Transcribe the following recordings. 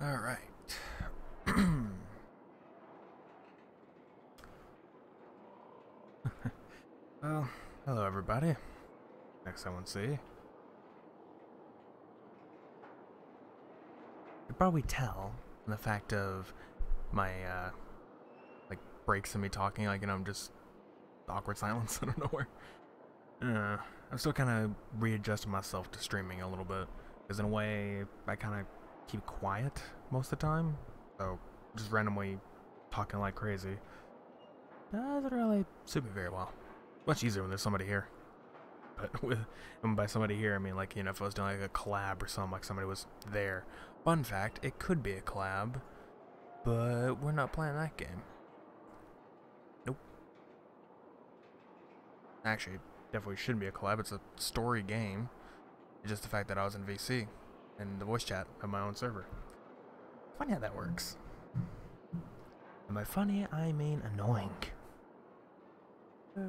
All right. Well, hello everybody. Next someone see. You could probably tell from the fact of my like breaks in me talking, like, I'm just awkward silence out of nowhere. I'm still kind of readjusting myself to streaming a little bit, because in a way I kind of keep quiet most of the time, so just randomly talking like crazy doesn't really suit me very well. Much easier when there's somebody here. But and by somebody here, I mean, like, if I was doing like a collab or something, like somebody was there. Fun fact, it could be a collab, but we're not playing that game. Nope. Actually, definitely shouldn't be a collab. It's a story game. It's just the fact that I was in VC and the voice chat of my own server. Funny how that works. And by funny, I mean annoying. A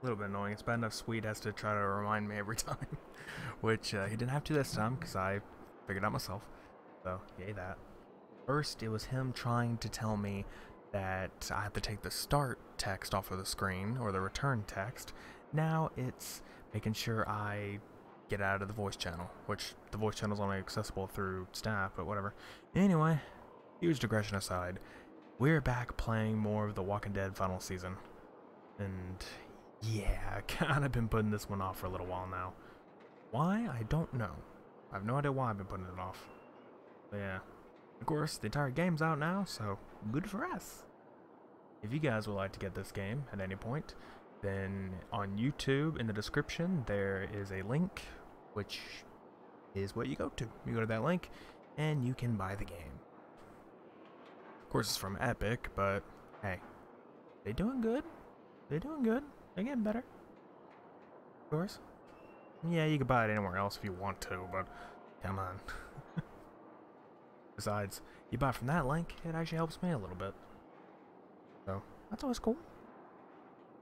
little bit annoying. It's bad enough Sweet has to try to remind me every time, which he didn't have to this time because I figured out myself. So yay that. First, it was him trying to tell me that I have to take the start text off of the screen, or the return text. Now it's making sure I get out of the voice channel, which the voice channel is only accessible through staff, but whatever. Anyway, huge digression aside, we're back playing more of The Walking Dead final season. And yeah, I kind of been putting this one off for a little while now. Why? I don't know. I have no idea why I've been putting it off. But yeah. Of course, the entire game's out now, so good for us. If you guys would like to get this game at any point, then on YouTube, in the description, there is a link, which is what you go to. You go to that link, and you can buy the game. Of course, it's from Epic, but hey, they doing good. They're doing good. They're getting better. Of course. Yeah, you can buy it anywhere else if you want to, but come on. Besides, you buy from that link, it actually helps me a little bit. So, that's always cool.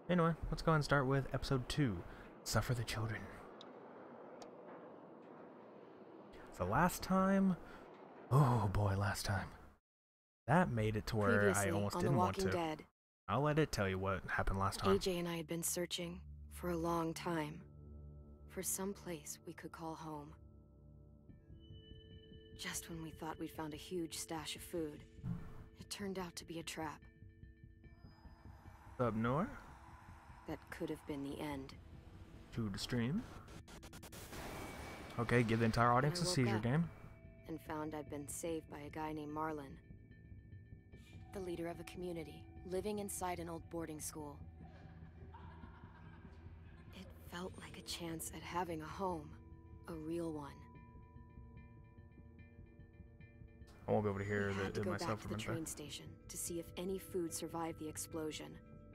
Anyway, let's go ahead and start with episode 2, Suffer the Children. So last time, oh boy, last time. That made it to where Previously, I almost on didn't The want Walking to. Dead, I'll let it tell you what happened last time. AJ and I had been searching for a long time for some place we could call home. Just when we thought we'd found a huge stash of food, it turned out to be a trap. What's up, Noah? That could have been the end. To the stream. Okay, give the entire audience a I woke seizure up game. and found I'd been saved by a guy named Marlon, the leader of a community living inside an old boarding school. It felt like a chance at having a home, a real one. I won't be able to hear We had to it go myself back to from the in there. train station to see if any food survived the explosion.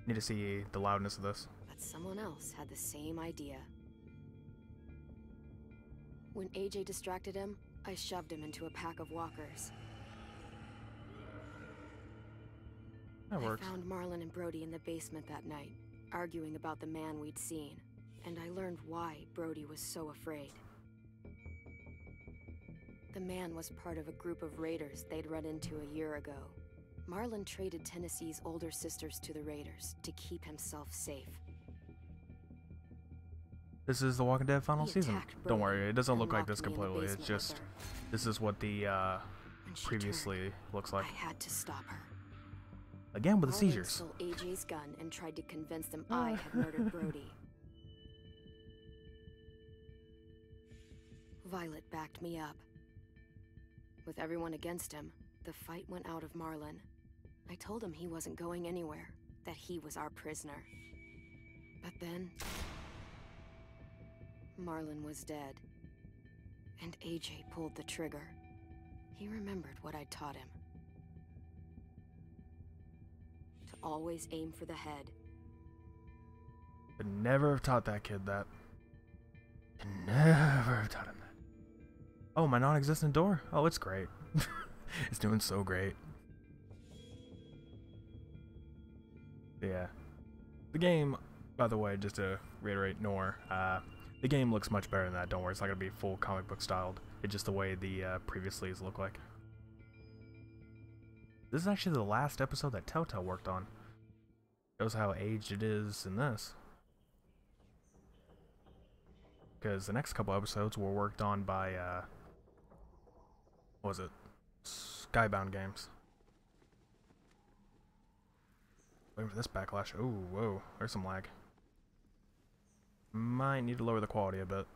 Need to see the loudness of this. But someone else had the same idea. When AJ distracted him, I shoved him into a pack of walkers. That works. I found Marlon and Brody in the basement that night, arguing about the man we'd seen, and I learned why Brody was so afraid. The man was part of a group of raiders they'd run into a year ago. Marlon traded Tennessee's older sisters to the raiders to keep himself safe. This is The Walking Dead final He season. attacked Don't Brody worry, it doesn't and look like locked this me in the completely. It's basement with just, her. this is what the When she previously turned, looks like. I had to stop her. Again with the Marlon seizures. stole AJ's gun and tried to convince them I had murdered Brody. Violet backed me up. With everyone against him, the fight went out of Marlon. I told him he wasn't going anywhere, that he was our prisoner. But then, Marlon was dead, and AJ pulled the trigger. He remembered what I'd taught him. To always aim for the head. Could never have taught that kid that. Could never have taught him that. Oh, my non-existent door? Oh, it's great. It's doing so great. Yeah. The game By the way, just to reiterate, Nor, the game looks much better than that. Don't worry, it's not gonna be full comic book styled. It's just the way the previous leads look like. This is actually the last episode that Telltale worked on. Shows how aged it is in this. Because the next couple episodes were worked on by, what was it? Skybound Games. Waiting for this backlash. Oh, whoa, there's some lag. Might need to lower the quality a bit.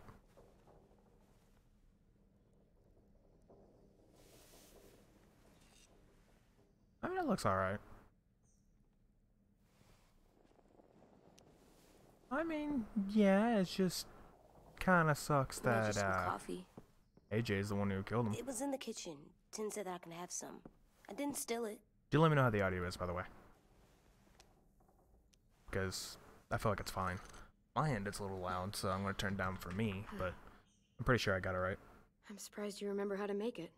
I mean, it looks alright. I mean, yeah, it's just kinda sucks that, coffee. AJ's the one who killed him. It was in the kitchen. Tin said that I can have some. I didn't steal it. Do let me know how the audio is, by the way. Because I feel like it's fine. My end, it's a little loud, so I'm gonna turn it down for me, but I'm pretty sure I got it right. I'm surprised you remember how to make it.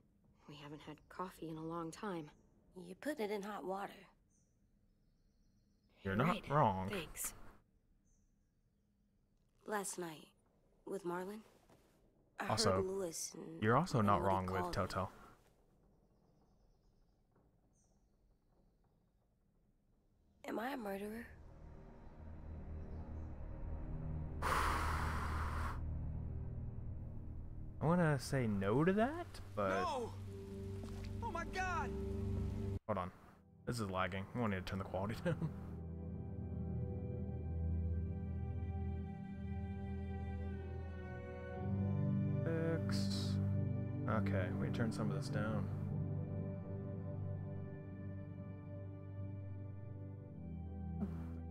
We haven't had coffee in a long time. You put it in hot water. You're not wrong. Thanks. Last night, with Marlon, I Also, heard Lewis and you're also not what he wrong with called Telltale. him. Am I a murderer? I wanna say no to that, but... No! Oh my god! Hold on. This is lagging. I need to turn the quality down. Fix. Okay, we turn some of this down. I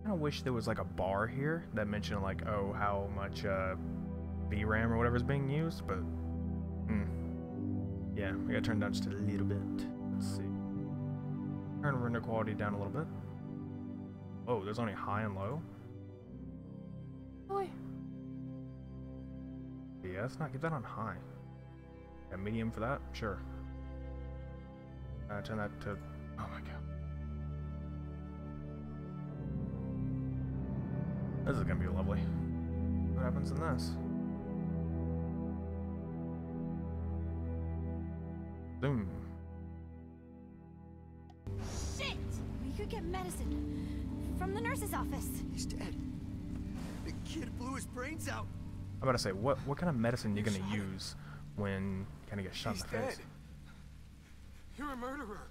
kinda wish there was like a bar here that mentioned like, oh, how much VRAM or whatever is being used, but yeah, we gotta turn down just a little bit. Let's see. Turn render quality down a little bit. Oh, there's only high and low? Really? Yeah, let's not get that on high. Yeah, medium for that? Sure. Turn that to... Oh my god. This is gonna be lovely. What happens in this? Boom. Shit! We could get medicine from the nurse's office. He's dead. The kid blew his brains out. I'm about to say, what kind of medicine you gonna use when you kind of get shot in the face? Dead. You're a murderer.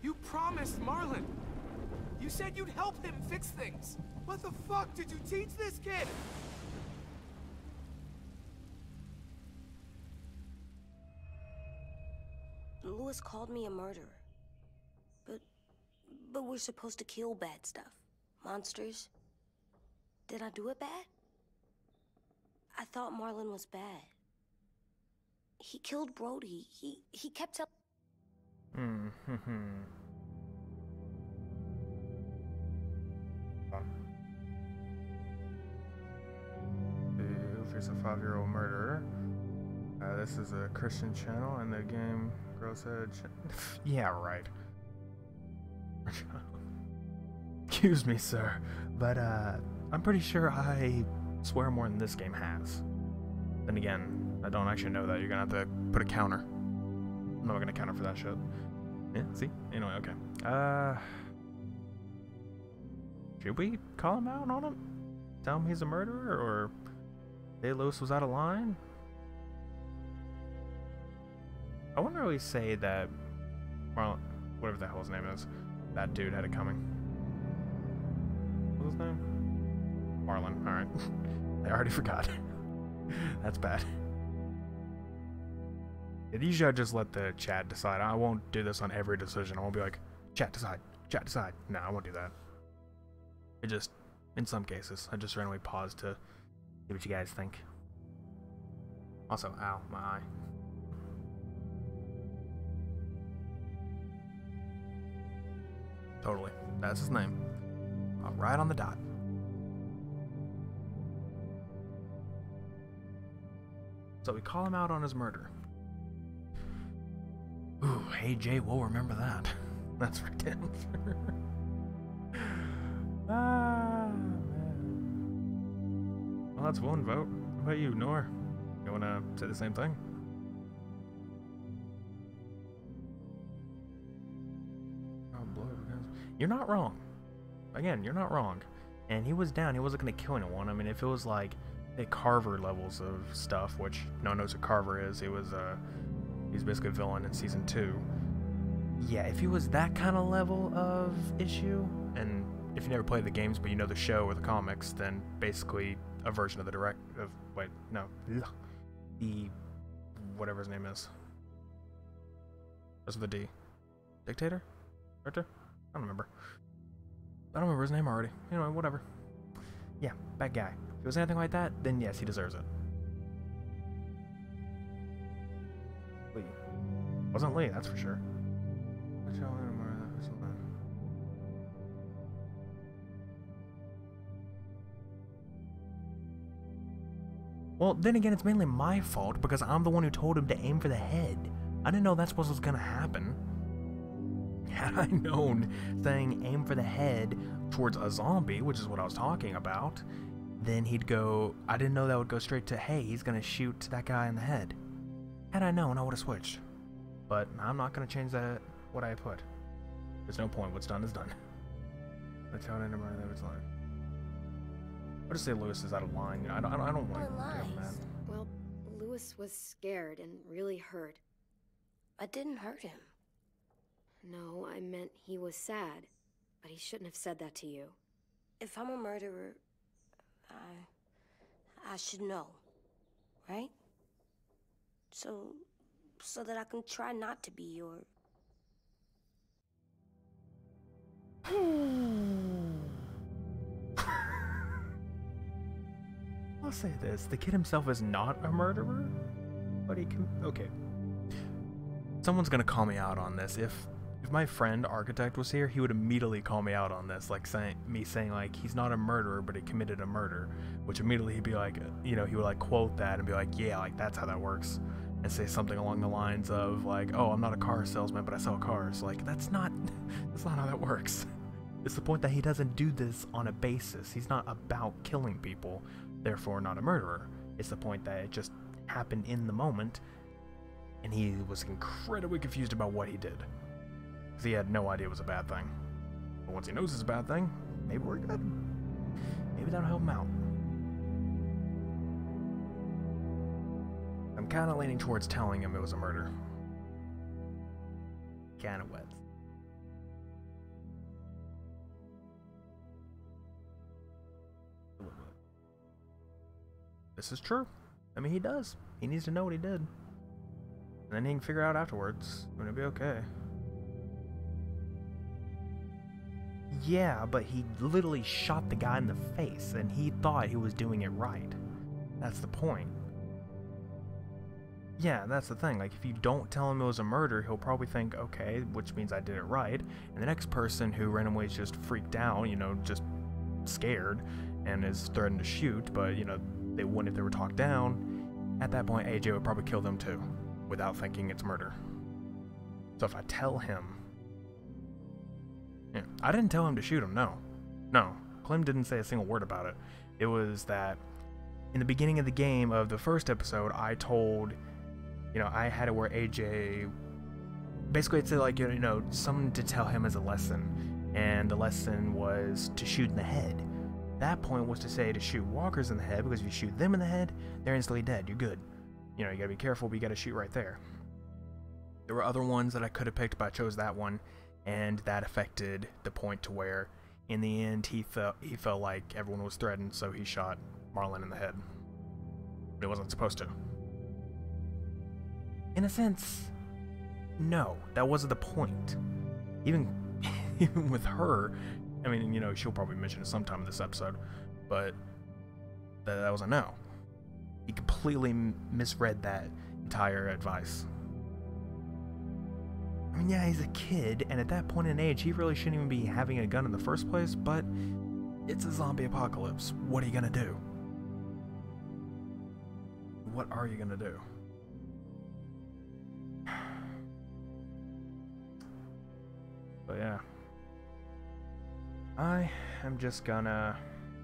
You promised Marlon. You said you'd help him fix things. What the fuck did you teach this kid? Lewis called me a murderer. But we're supposed to kill bad stuff. Monsters. Did I do it bad? I thought Marlon was bad. He killed Brody. He kept telling... Here's a 5-year-old murderer. This is a Christian channel, and the game girl said, yeah, right. Excuse me, sir, but I'm pretty sure I swear more than this game has. Then again, I don't actually know that. You're gonna have to put a counter. I'm not gonna counter for that shit. Yeah, see? Anyway, okay. Should we call him out on him? Tell him he's a murderer, or say Lewis was out of line? I wouldn't really say that Marlon, whatever the hell his name is, that dude had it coming. What's his name? Marlon, alright. I already forgot. That's bad. Usually I just let the chat decide. I won't do this on every decision. I won't be like, chat decide, chat decide. No, I won't do that. It just, in some cases, I just randomly pause to see what you guys think. Also, ow, my eye. Totally. That's his name. Right on the dot. So we call him out on his murder. Ooh, AJ will remember that. That's for damn sure. Well, that's one vote. What about you, Nor? You wanna say the same thing? Oh, blow because you're not wrong. Again, you're not wrong. And he was down. He wasn't gonna kill anyone. I mean, if it was like the Carver levels of stuff, which no one knows what Carver is. He was he's basically a villain in season 2. Yeah, if he was that kind of level of issue, and if you never played the games but you know the show or the comics, then basically a version of the the whatever his name is. That's with the D. Dictator? Director? I don't remember. I don't remember his name already. Anyway, whatever. Yeah, bad guy. If it was anything like that, then yes, he deserves it. Lee. Wasn't Lee, that's for sure. Well, then again, it's mainly my fault because I'm the one who told him to aim for the head. I didn't know that's what was gonna happen. Had I known saying aim for the head towards a zombie, which is what I was talking about, then he'd go, I didn't know that would go straight to, hey, he's gonna shoot that guy in the head. Had I known, I would have switched. But I'm not gonna change that, what I put. There's no point, what's done is done. That's how I ended my line. I'll just say Lewis is out of line. You know, I don't want him, man. Well, Lewis was scared and really hurt. I didn't hurt him. No, I meant he was sad. But he shouldn't have said that to you. If I'm a murderer, I should know, right? So that I can try not to be your... I'll say this, the kid himself is not a murderer, but he can... Okay. Someone's gonna call me out on this. If my friend Architect was here, he would immediately call me out on this, like saying like, he's not a murderer, but he committed a murder, which immediately he'd be like, you know, he would like quote that and be like, yeah, like that's how that works, and say something along the lines of like, oh, I'm not a car salesman, but I sell cars. Like, that's not how that works. It's the point that he doesn't do this on a basis. He's not about killing people, therefore not a murderer. It's the point that it just happened in the moment, and he was incredibly confused about what he did. Because he had no idea it was a bad thing. But once he knows it's a bad thing, maybe we're good. Maybe that'll help him out. I'm kind of leaning towards telling him it was a murder. Kind of wet. This is true. I mean, he does. He needs to know what he did. And then he can figure out afterwards when it'll be okay. Yeah, but he literally shot the guy in the face, and he thought he was doing it right. That's the point. Yeah, that's the thing. Like, if you don't tell him it was a murder, he'll probably think, okay, which means I did it right. And the next person who randomly is just freaked out, you know, just scared, and is threatened to shoot, but, you know, they wouldn't if they were talked down, at that point, AJ would probably kill them too, without thinking it's murder. So if I tell him... Yeah, I didn't tell him to shoot him, no. No, Clem didn't say a single word about it. It was that, in the beginning of the game of the first episode, I told... You know, I had it where AJ... Basically, it's like, you know, something to tell him as a lesson. And the lesson was to shoot in the head. That point was to say to shoot walkers in the head, because if you shoot them in the head, they're instantly dead. You're good. You know, you gotta be careful, but you gotta shoot right there. There were other ones that I could have picked, but I chose that one, and that affected the point to where, in the end, he felt like everyone was threatened, so he shot Marlon in the head. But he wasn't supposed to. In a sense, no, that wasn't the point. Even with her, I mean, you know, she'll probably mention it sometime in this episode, but that was a no. He completely misread that entire advice. I mean, yeah, he's a kid, and at that point in age, he really shouldn't even be having a gun in the first place, but it's a zombie apocalypse. What are you gonna do? What are you gonna do? But yeah. I am just gonna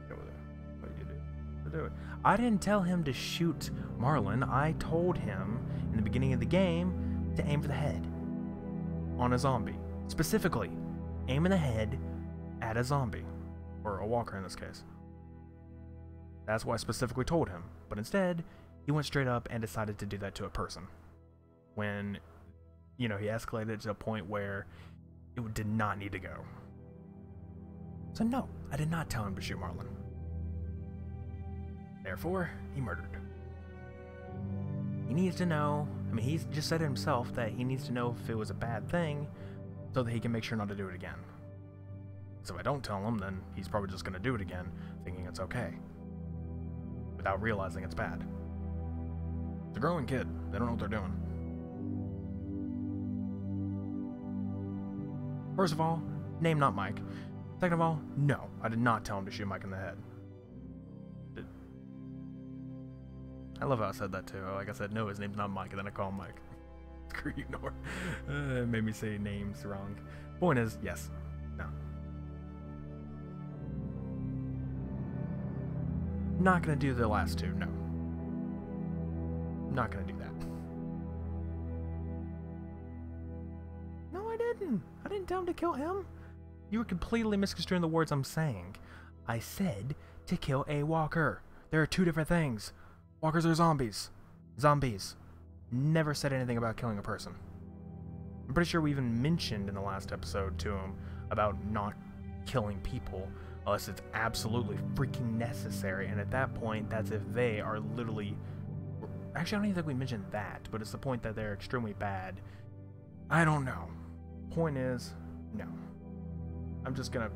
go with it. What do you do? do it. I didn't tell him to shoot Marlon. I told him in the beginning of the game to aim for the head on a zombie. Specifically, aim in the head at a zombie. Or a walker in this case. That's what I specifically told him. But instead, he went straight up and decided to do that to a person. When, you know, he escalated to a point where it did not need to go. So no, I did not tell him to shoot Marlon. Therefore, he murdered. He needs to know, I mean, he's just said it himself that he needs to know if it was a bad thing so that he can make sure not to do it again. So if I don't tell him, then he's probably just going to do it again, thinking it's okay, without realizing it's bad. It's a growing kid. They don't know what they're doing. First of all, name not Mike. Second of all, no, I did not tell him to shoot Mike in the head. I love how I said that too. Like I said, no, his name's not Mike, and then I call him Mike. Screw you, Nor. It made me say names wrong. Point is, yes. No. Not gonna do the last two, no. Not gonna do that. No, I didn't. I didn't tell him to kill him. You were completely misconstruing the words I'm saying. I said to kill a walker. There are two different things. Walkers are zombies. Zombies. Never said anything about killing a person. I'm pretty sure we even mentioned in the last episode to him about not killing people unless it's absolutely freaking necessary, and at that point, that's if they are literally... Actually, I don't even think we mentioned that, but it's the point that they're extremely bad. I don't know. Point is, no. I'm just gonna...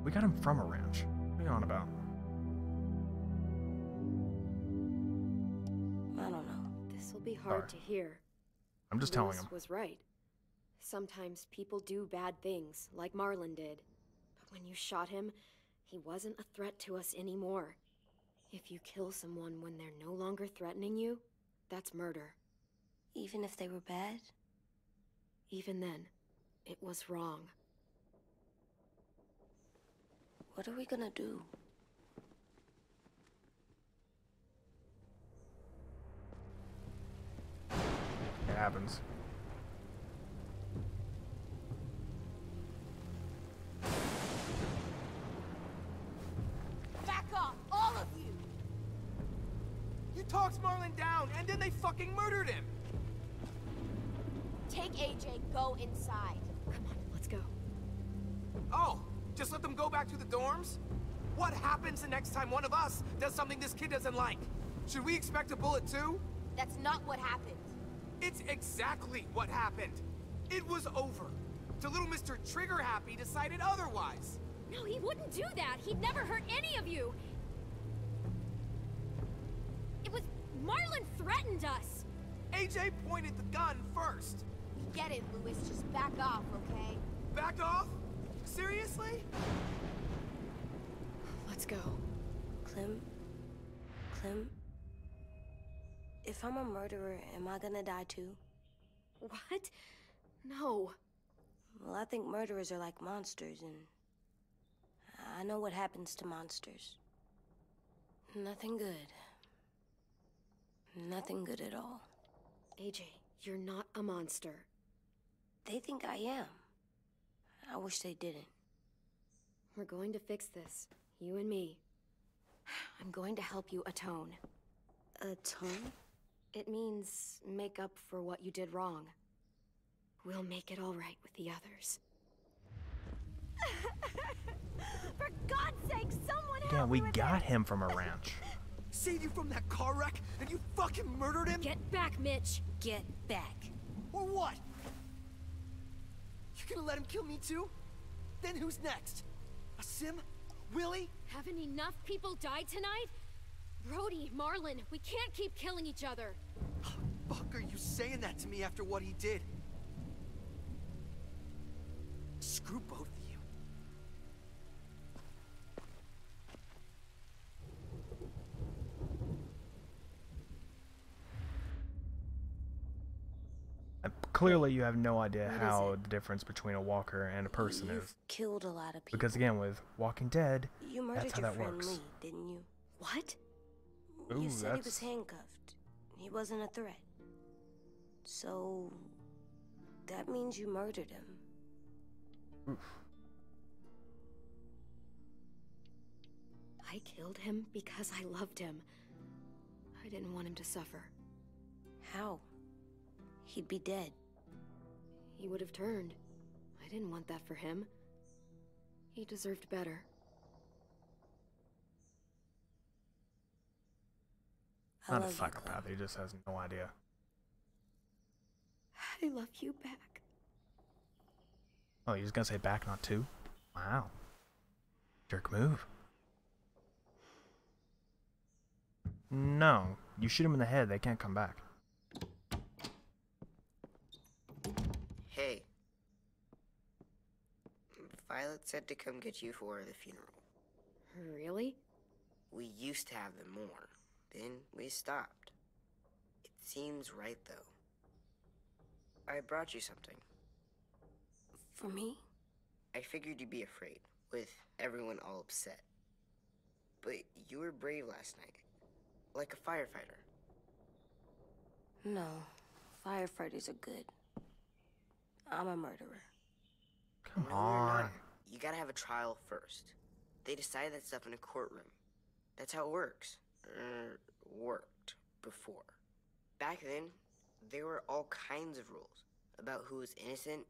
We got him from a ranch. What are you on about? I don't know. This will be hard to hear. I'm just telling him. Lewis was right. Sometimes people do bad things, like Marlon did. But when you shot him, he wasn't a threat to us anymore. If you kill someone when they're no longer threatening you, that's murder. Even if they were bad? Even then, it was wrong. What are we gonna do? It happens. Back off, all of you! You talked Marlon down, and then they fucking murdered him! Take AJ, go inside. Come on, let's go. Oh, just let them go back to the dorms? What happens the next time one of us does something this kid doesn't like? Should we expect a bullet too? That's not what happened. It's exactly what happened. It was over. Till little Mr. Trigger Happy decided otherwise. No, he wouldn't do that. He'd never hurt any of you. It was... Marlon threatened us. AJ pointed the gun first. We get it, Lewis. Just back off, okay? Back off? Seriously? Let's go. Clem? If I'm a murderer, am I gonna die too? What? No. Well, I think murderers are like monsters, and I know what happens to monsters. Nothing good. Nothing good at all. AJ, you're not a monster. They think I am. I wish they didn't. We're going to fix this. You and me. I'm going to help you atone. Atone? It means make up for what you did wrong. We'll make it all right with the others. For God's sake, someone help Yeah, we me with got this. him from a ranch. Save you from that car wreck, and you fucking murdered him? Get back, Mitch. Get back. Or what? You gonna let him kill me too? Then who's next? A Sim? Willie? Haven't enough people died tonight? Brody, Marlon, we can't keep killing each other. Fuck are you saying that to me after what he did? Screw both of you. Clearly, you have no idea What is how it? the difference between a walker and a person You've is. killed a lot of people. Because again, with Walking Dead, You murdered that's how your that friend works. Lee, didn't you? What? Ooh, You said he was that's... handcuffed. He wasn't a threat. So... that means you murdered him. Oof. I killed him because I loved him. I didn't want him to suffer. How? He'd be dead. He would have turned. I didn't want that for him. He deserved better. I Not a love you, Clem. psychopath, he just has no idea. I love you back. Oh, you're just gonna say back, not two? Wow. Jerk move. No, you shoot him in the head, they can't come back. Hey. Violet said to come get you for the funeral. Really? We used to have them more. Then we stopped. It seems right, though. I brought you something. For me? I figured you'd be afraid, with everyone all upset. But you were brave last night. Like a firefighter. No. Firefighters are good. I'm a murderer. Come No, on. you're not. You gotta have a trial first. They decide that stuff in a courtroom. That's how it works. Worked before. Back then, there were all kinds of rules about who was innocent,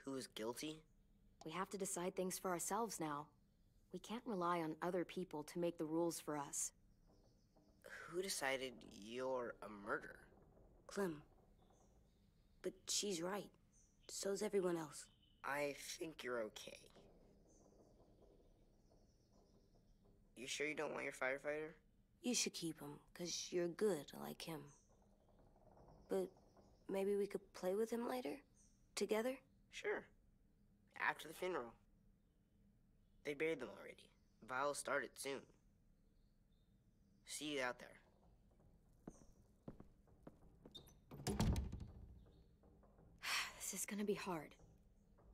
who was guilty. We have to decide things for ourselves now. We can't rely on other people to make the rules for us. Who decided you're a murderer? Clem. But she's right. So's everyone else. I think you're okay. You sure you don't want your firefighter? You should keep him, 'cause you're good like him. But maybe we could play with him later? Together? Sure. After the funeral. They buried them already. Vile started soon. See you out there. This is gonna be hard.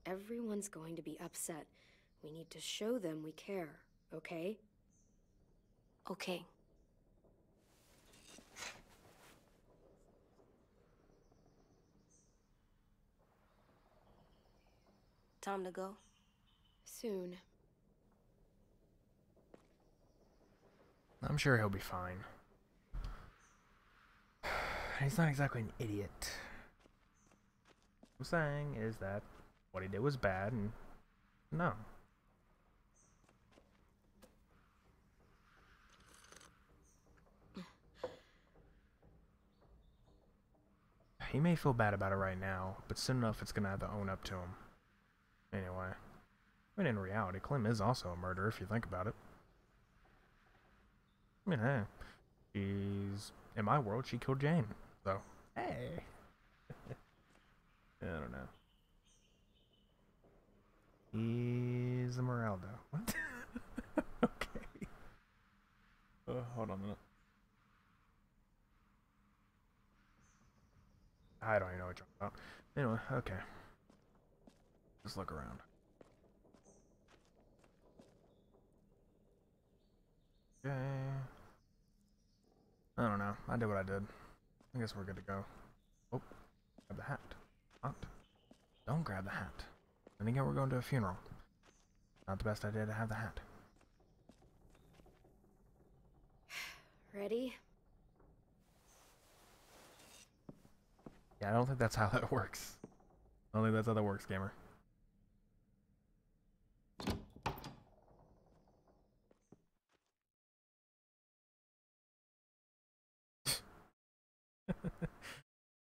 Everyone's going to be upset. We need to show them we care, okay? Okay. Time to go? Soon. I'm sure he'll be fine. He's not exactly an idiot. What I'm saying is that what he did was bad, and no. He may feel bad about it right now, but soon enough it's gonna have to own up to him. Anyway. I mean, in reality, Clem is also a murderer if you think about it. I mean, hey. She's... in my world, she killed Jane. So, hey. I don't know. He's a Moraldo. What? Okay. Hold on a minute. I don't even know what you're talking about. Anyway, okay. Just look around. Okay. I don't know. I did what I did. I guess we're good to go. Oh, grab the hat. What? Don't grab the hat. And again, we're going to a funeral. Not the best idea to have the hat. Ready? Yeah, I don't think that's how that works. I don't think that's how that works, gamer.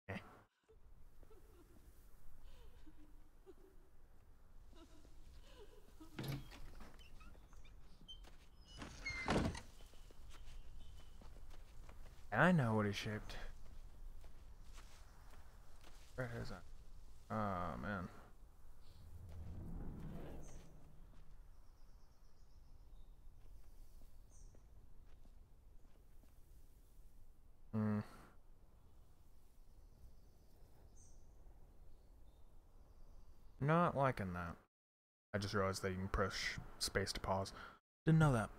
Eh. I know what he shaped. Where is that? Oh, man. Not liking that. I just realized that you can push space to pause. Didn't know that.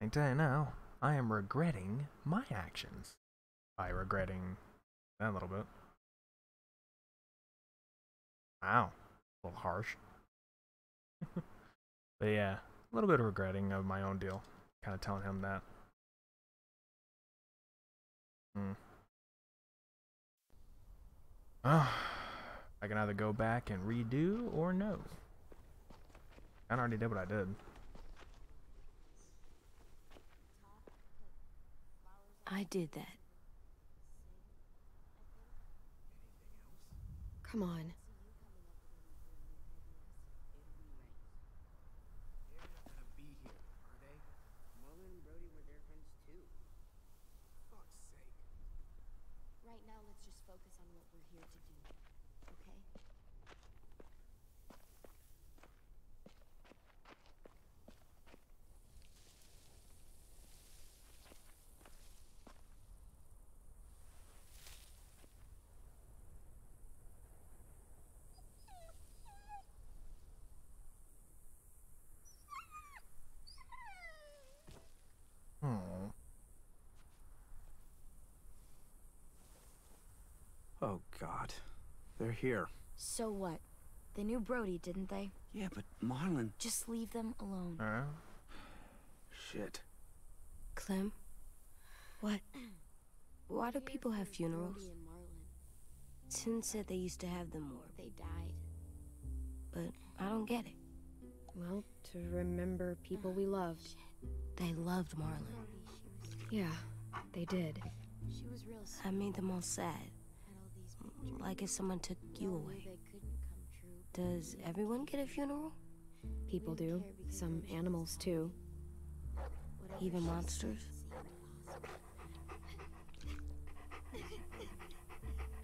I tell you now, I am regretting my actions. By regretting that a little bit. Wow, a little harsh. But yeah, a little bit of regretting of my own deal. Kind of telling him that. Oh, I can either go back and redo or no. I already did what I did. I did that. Come on. They're not gonna be here, are they? Marlon and Brody were their friends too. Fuck's sake. Right now, let's just focus on what we're here to do, okay? Oh. Oh, God. They're here. So what? They knew Brody, didn't they? Yeah, but Marlon... Just leave them alone. Shit. Clem? What? Why do people have funerals? Brody and Marlon, Tin said they used to have them more, they died. but I don't get it. Well, to remember people we loved. They loved Marlon. Yeah, they did. She was real sad. I made them all sad, Had all these pictures. like if someone took you Knew away. they couldn't come true. Does everyone get a funeral? People do. Some animals, too. Whatever Even she monsters? said seemed possible.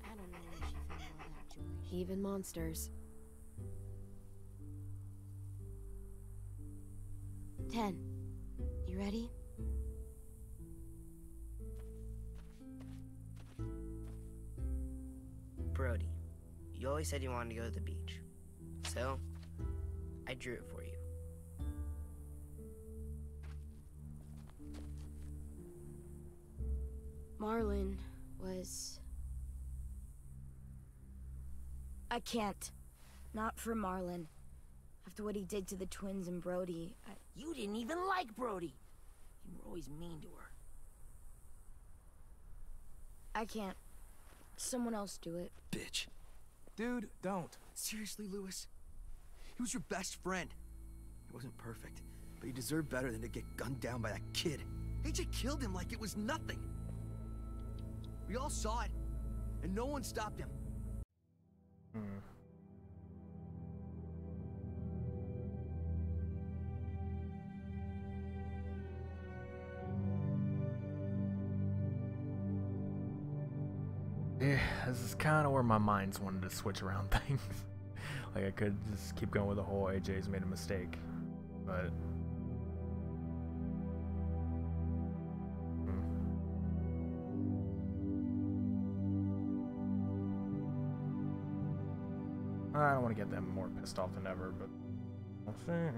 I don't know where she found all that joy. Even monsters. 10. You ready? Brody, you always said you wanted to go to the beach. So, I drew it for you. Marlon was... I can't. Not for Marlon. After what he did to the twins and Brody, You didn't even like Brody. You were always mean to her. I can't. Someone else do it. Bitch. Dude, don't. Seriously, Lewis? He was your best friend. He wasn't perfect, but he deserved better than to get gunned down by that kid. AJ killed him like it was nothing. We all saw it, and no one stopped him. Yeah, this is kind of where my mind's wanted to switch around things. Like, I could just keep going with the whole AJ's made a mistake, but... I don't want to get them more pissed off than ever, but... We'll see.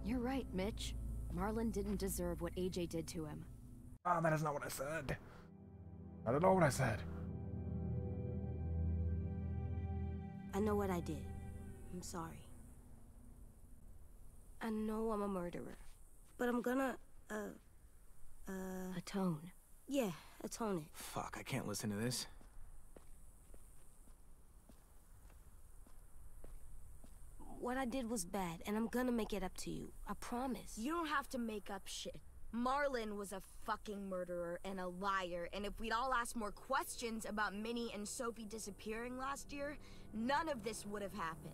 You're right, Mitch. Marlon didn't deserve what AJ did to him. Oh, that is not what I said. Not at all what I said. I know what I did. I'm sorry. I know I'm a murderer, but I'm gonna, Atone. yeah, atone it. Fuck, I can't listen to this. What I did was bad, and I'm gonna make it up to you. I promise. You don't have to make up shit. Marlon was a fucking murderer and a liar, and if we'd all asked more questions about Minnie and Sophie disappearing last year, none of this would have happened.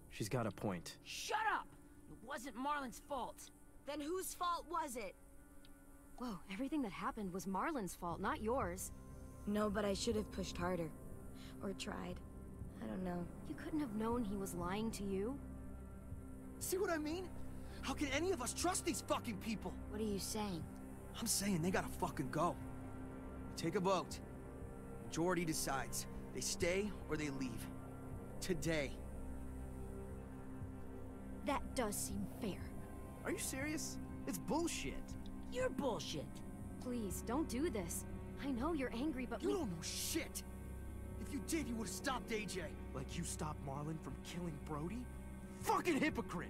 She's got a point. Shut up! It wasn't Marlon's fault. Then whose fault was it? Whoa, everything that happened was Marlon's fault, not yours. No, but I should have pushed harder. Or tried. I don't know. You couldn't have known he was lying to you. See what I mean? How can any of us trust these fucking people? What are you saying? I'm saying they gotta fucking go. Take a vote. Majority decides. They stay or they leave. Today. That does seem fair. Are you serious? It's bullshit. You're bullshit. Please, don't do this. I know you're angry, but You we... don't know shit. If you did, you would have stopped AJ. Like you stopped Marlon from killing Brody? Fucking hypocrite!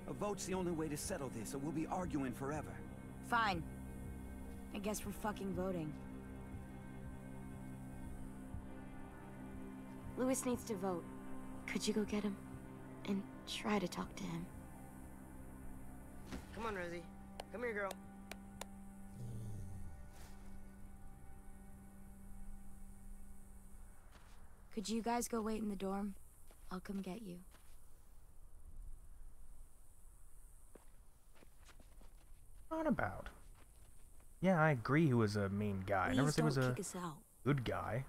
A vote's the only way to settle this, or we'll be arguing forever. Fine. I guess we're fucking voting. Louis needs to vote. Could you go get him? And try to talk to him. Come on, Rosie. Come here, girl. Could you guys go wait in the dorm? I'll come get you. What about? Yeah, I agree he was a mean guy. I never said he was a kick us out. good guy.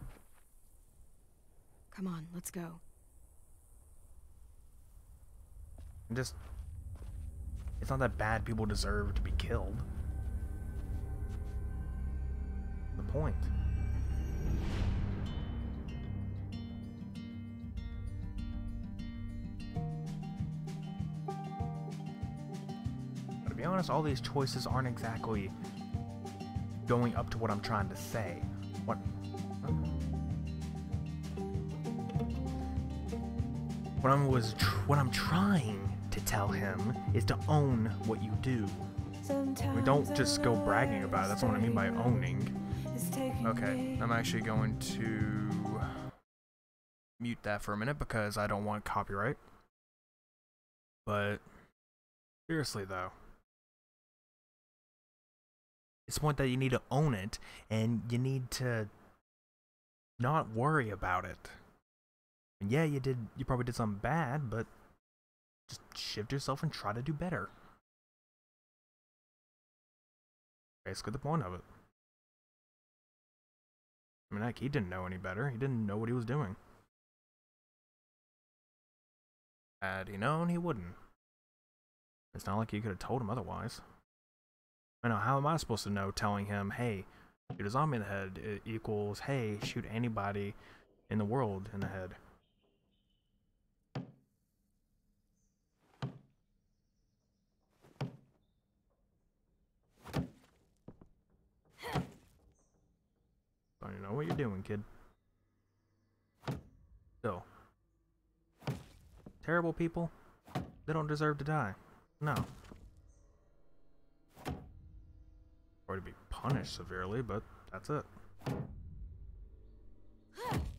Come on, let's go. Just... It's not that bad people deserve to be killed. The point. But to be honest, all these choices aren't exactly going up to what I'm trying to say. What I'm trying to tell him is to own what you do. We don't just go bragging about it. That's what I mean by owning. Okay, I'm actually going to mute that for a minute because I don't want copyright. But seriously though, it's the point that you need to own it and you need to not worry about it. And yeah, you probably did something bad, but just shift yourself and try to do better. Basically the point of it. I mean, heck, he didn't know any better. He didn't know what he was doing. Had he known, he wouldn't. It's not like you could have told him otherwise. I know, how am I supposed to know telling him, hey, shoot a zombie in the head equals, hey, shoot anybody in the world in the head? Don't you know what you're doing, kid? Still. Terrible people, they don't deserve to die. No. Or to be punished severely, but that's it.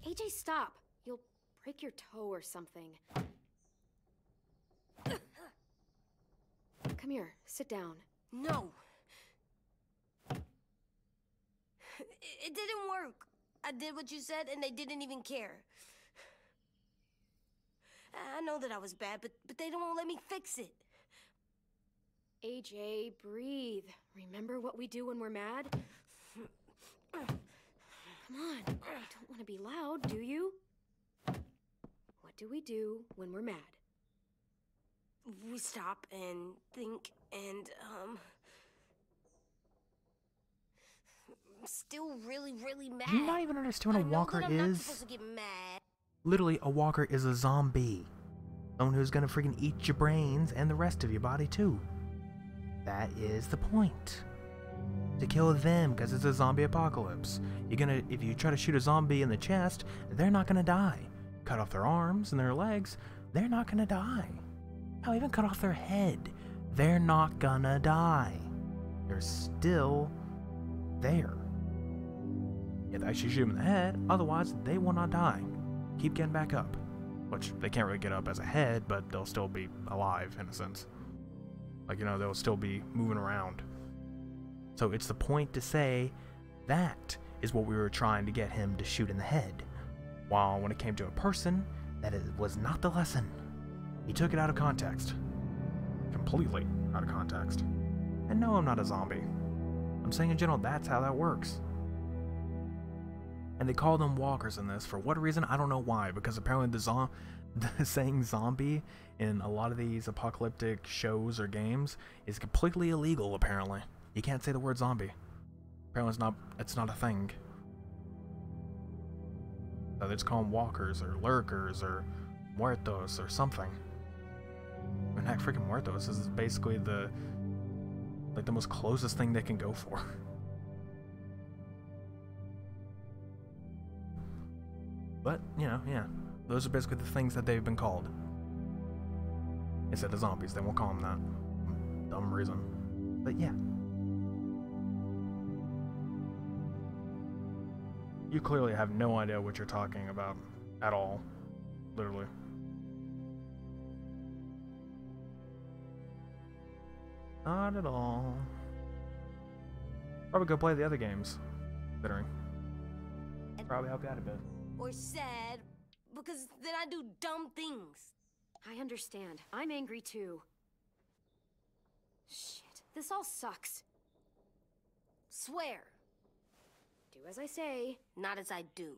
AJ, stop. You'll break your toe or something. Come here, sit down. No. It didn't work. I did what you said, and they didn't even care. I know that I was bad, but they don't let me fix it. AJ, breathe. Remember what we do when we're mad? Come on, you don't want to be loud, do you? What do we do when we're mad? We stop and think and, I'm still really, really mad. Do you not even understand what a walker I'm not is? supposed to get mad. Literally, a walker is a zombie. Someone who's gonna freaking eat your brains and the rest of your body too. That is the point. To kill them, because it's a zombie apocalypse. If you try to shoot a zombie in the chest, they're not gonna die. Cut off their arms and their legs, they're not gonna die. Hell, even cut off their head, they're not gonna die. They're still there. You have to actually shoot them in the head, otherwise they will not die. Keep getting back up. Which, they can't really get up as a head, but they'll still be alive, in a sense. Like, you know, they'll still be moving around. So it's the point to say, that is what we were trying to get him to shoot in the head. While when it came to a person, was not the lesson. He took it out of context. Completely out of context. And no, I'm not a zombie. I'm saying in general, that's how that works. And they call them walkers in this. For what reason? I don't know why. Because apparently the saying zombie in a lot of these apocalyptic shows or games is completely illegal, apparently. You can't say the word zombie. Apparently it's not a thing. So they just call them walkers or lurkers or muertos or something. And heck, freaking Muertos is basically the most closest thing they can go for. But, you know, yeah. Those are basically the things that they've been called. Instead of zombies, they won't call them that. Dumb reason. But yeah. You clearly have no idea what you're talking about at all. Literally. Not at all. Probably go play the other games, considering. Probably help you out a bit. Or sad, because then I do dumb things. I understand. I'm angry too. Shit, this all sucks. Swear. Do as I say. Not as I do.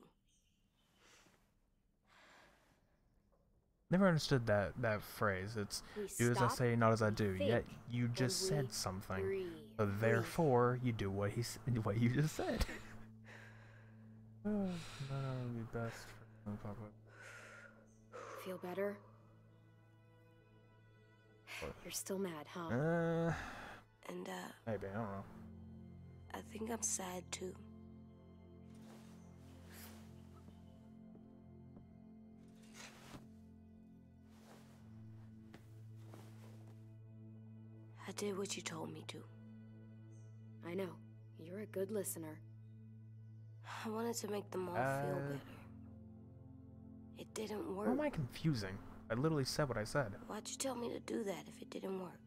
Never understood that phrase. It's do as I say, not as I do. Yet you just said something. So therefore, you do what what you just said. Oh, that would be best. Feel better? What? You're still mad, huh? And Maybe, I don't know. I think I'm sad too. I did what you told me to. I know. You're a good listener. I wanted to make them all feel better. It didn't work. How am I confusing? I literally said what I said. Why'd you tell me to do that if it didn't work?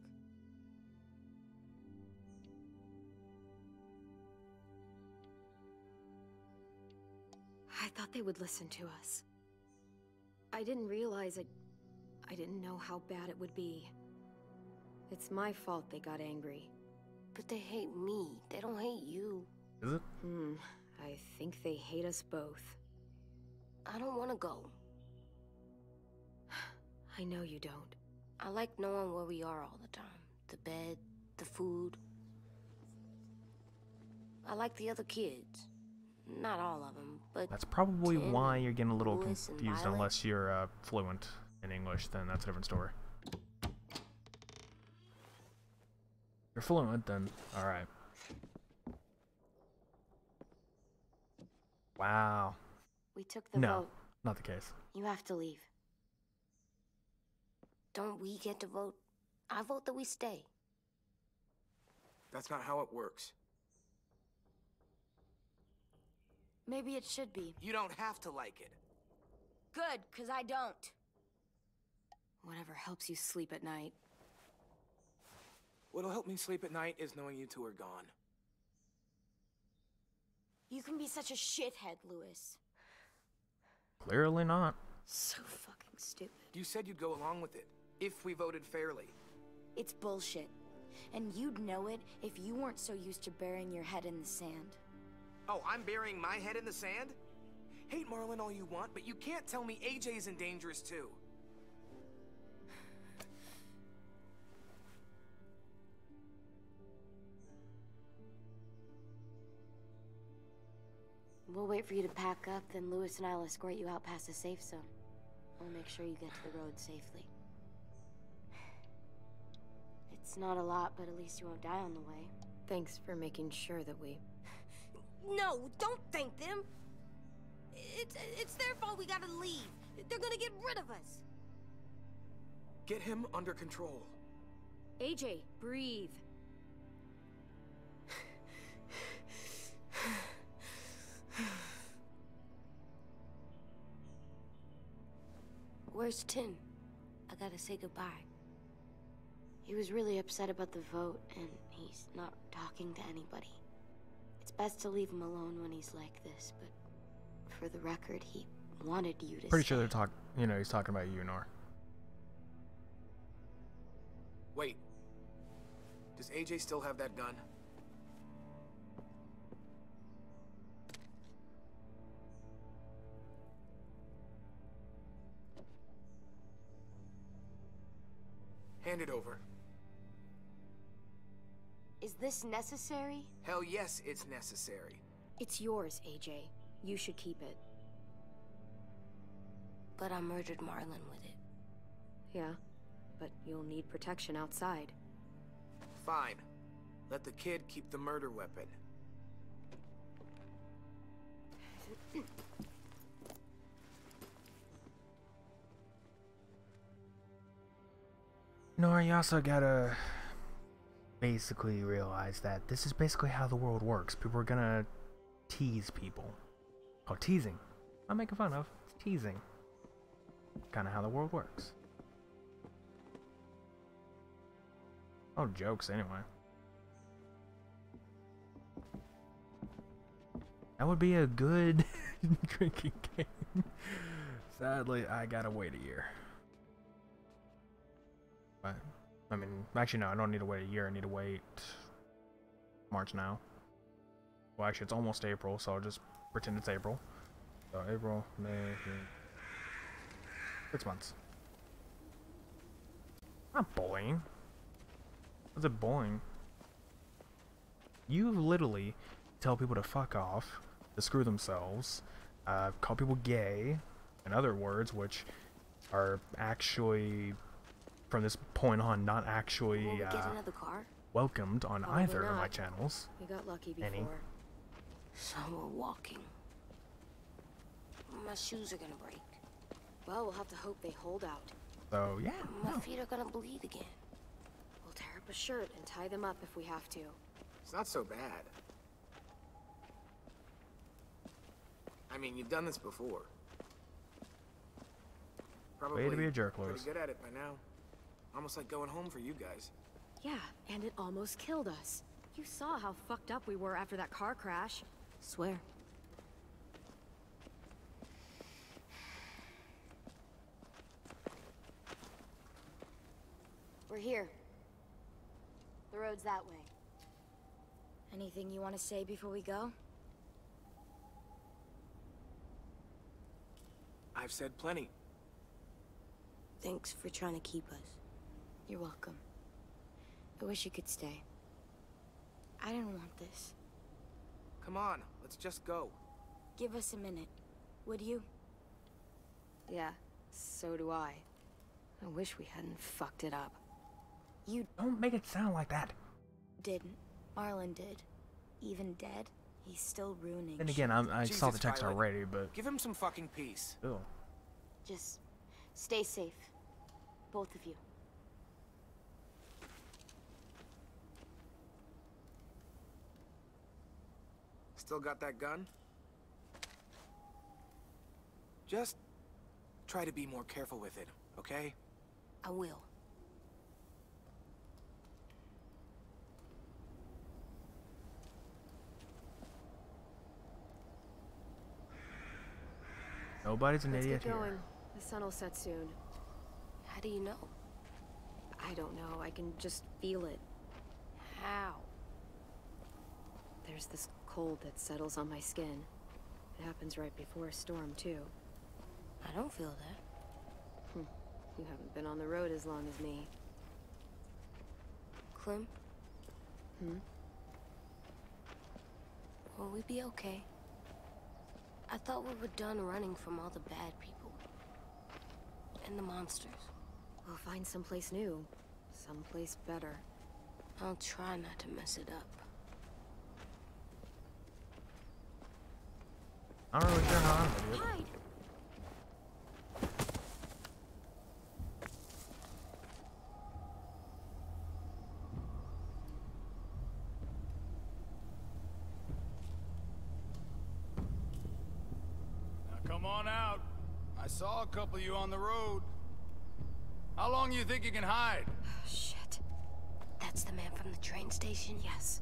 I thought they would listen to us. I didn't realize I didn't know how bad it would be. It's my fault they got angry. But they hate me. They don't hate you. Is it? I think they hate us both. I don't want to go. I know you don't. I like knowing where we are all the time. The bed, the food. I like the other kids. Not all of them, but That's probably Tim, why you're getting a little Louis, and confused, Violet. unless you're fluent in English, then that's a different story. If you're fluent, then alright. Wow. We took the No, vote. not the case. You have to leave. don't we get to vote? I vote that we stay. That's not how it works. Maybe it should be. You don't have to like it. Good, because I don't. Whatever helps you sleep at night. What'll help me sleep at night is knowing you two are gone. You can be such a shithead, Louis. Clearly not. So fucking stupid. You said you'd go along with it, if we voted fairly. It's bullshit. And you'd know it if you weren't so used to burying your head in the sand. Oh, I'm burying my head in the sand? Hate Marlon all you want, but you can't tell me AJ's in dangerous too. We'll wait for you to pack up, then Louis and I'll escort you out past the safe zone. We'll make sure you get to the road safely. It's not a lot, but at least you won't die on the way. Thanks for making sure that we... No, don't thank them. It's their fault we gotta leave. They're gonna get rid of us. Get him under control. AJ, breathe. Where's Tin? I gotta say goodbye. He was really upset about the vote, and he's not talking to anybody. It's best to leave him alone when he's like this, but for the record, he wanted you to Pretty stay. sure they're he's talking about you, Nor. Wait. Does AJ still have that gun? Hand it over. Is this necessary? Hell yes, it's necessary. It's yours, AJ. You should keep it. But I murdered Marlon with it. Yeah? but you'll need protection outside. Fine. Let the kid keep the murder weapon. Nora, you also gotta basically realize that this is basically how the world works. People are gonna tease people. Called teasing. Not making fun of. It's teasing. Kind of how the world works. Oh, jokes anyway. That would be a good drinking game. Sadly, I gotta wait a year. But, I mean, actually no, I don't need to wait a year. I need to wait March now. Well, actually, it's almost April, so I'll just pretend it's April. So April, May, June. 6 months. Not bullying. What's it bullying? You literally tell people to fuck off, to screw themselves, call people gay, and other words which are actually, from this point on, not actually Will we get another car? welcomed on Probably either of my not. channels. We got lucky before. Any. So we're walking. My shoes are gonna break. Well, we'll have to hope they hold out. So yeah, My feet are gonna bleed again. We'll tear up a shirt and tie them up if we have to. It's not so bad. I mean, you've done this before. Probably way to be a jerk, pretty Lewis. good at it by now. Almost like going home for you guys. Yeah, and it almost killed us. You saw how fucked up we were after that car crash. Swear. We're here. The road's that way. Anything you want to say before we go? I've said plenty. Thanks for trying to keep us. You're welcome. I wish you could stay. I didn't want this. Come on, let's just go. Give us a minute, would you? Yeah, so do I. I wish we hadn't fucked it up. You Don't make it sound like that. didn't. Marlon did. Even dead, he's still ruining Then shit. again, I saw Jesus, the text Violet. already, but Give him some fucking peace. still. Just stay safe. Both of you. Still got that gun? Just try to be more careful with it, okay? I will. Nobody's an Let's idiot get going. here. The sun will set soon. How do you know? I don't know. I can just feel it. How? There's this cold that settles on my skin. It happens right before a storm, too. I don't feel that. You haven't been on the road as long as me. Clem? Will we be okay? I thought we were done running from all the bad people. And the monsters. We'll find someplace new. Someplace better. I'll try not to mess it up. I'm not really sure how I'm gonna do it. Hide! Now come on out. I saw a couple of you on the road. How long do you think you can hide? Shit. That's the man from the train station? Yes.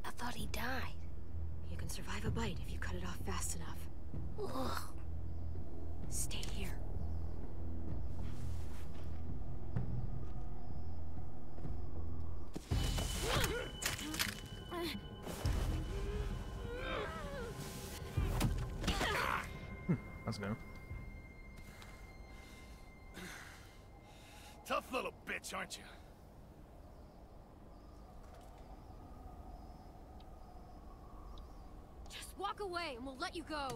I thought he died. You can survive a bite if you cut it off fast enough. Ugh. Stay here. That's new. Tough little bitch, aren't you? Just walk away and we'll let you go.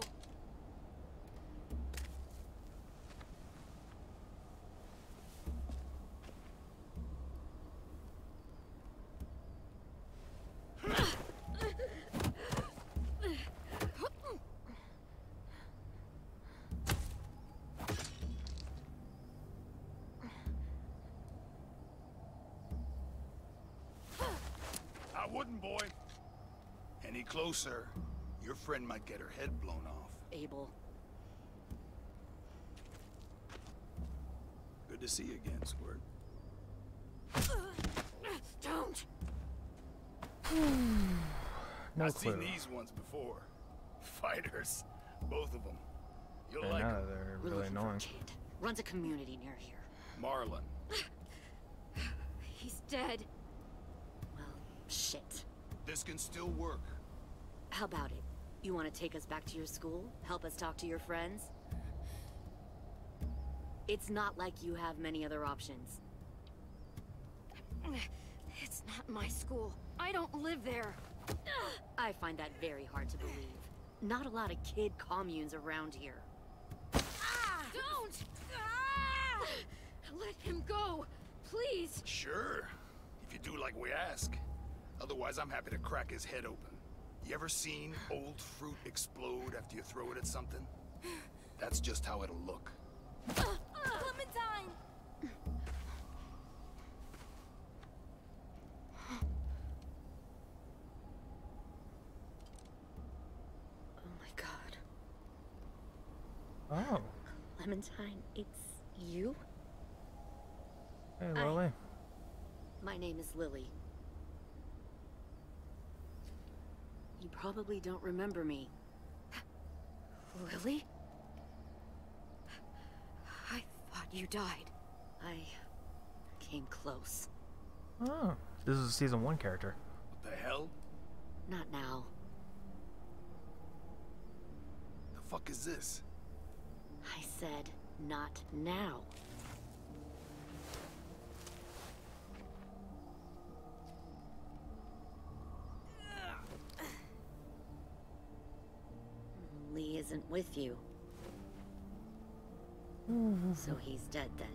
shooting, boy. Any closer, your friend might get her head blown off. Abel. Good to see you again, Squirt. Don't! No I've clue. seen these ones before. Fighters. Both of them. You'll I like know, 'em. they're We're really looking for a annoying. kid. Runs a community near here. Marlon. He's dead. Well, shit. This can still work. How about it? You want to take us back to your school? Help us talk to your friends? It's not like you have many other options. It's not my school. I don't live there. I find that very hard to believe. Not a lot of kid communes around here. Don't! Let him go, please. Sure. If you do like we ask. Otherwise, I'm happy to crack his head open. You ever seen old fruit explode after you throw it at something? That's just how it'll look. Clementine! Oh my god. Oh. Clementine, it's you? Hey, Lily. My name is Lily. You probably don't remember me. Lily? I thought you died. I came close. Oh. This is a season 1 character. What the hell? Not now. The fuck is this? I said, not now. Lee isn't with you. So he's dead then.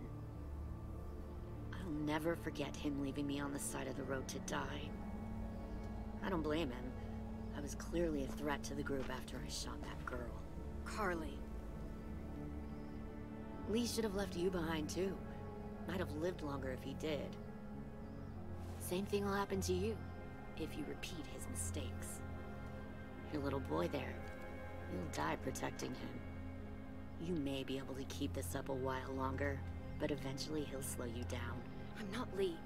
I'll never forget him leaving me on the side of the road to die. I don't blame him. I was clearly a threat to the group after I shot that girl. Carly. Lee should have left you behind too. Might have lived longer if he did. Same thing will happen to you, if you repeat his mistakes. Your little boy there, you'll die protecting him. You may be able to keep this up a while longer, but eventually he'll slow you down. I'm not Lee.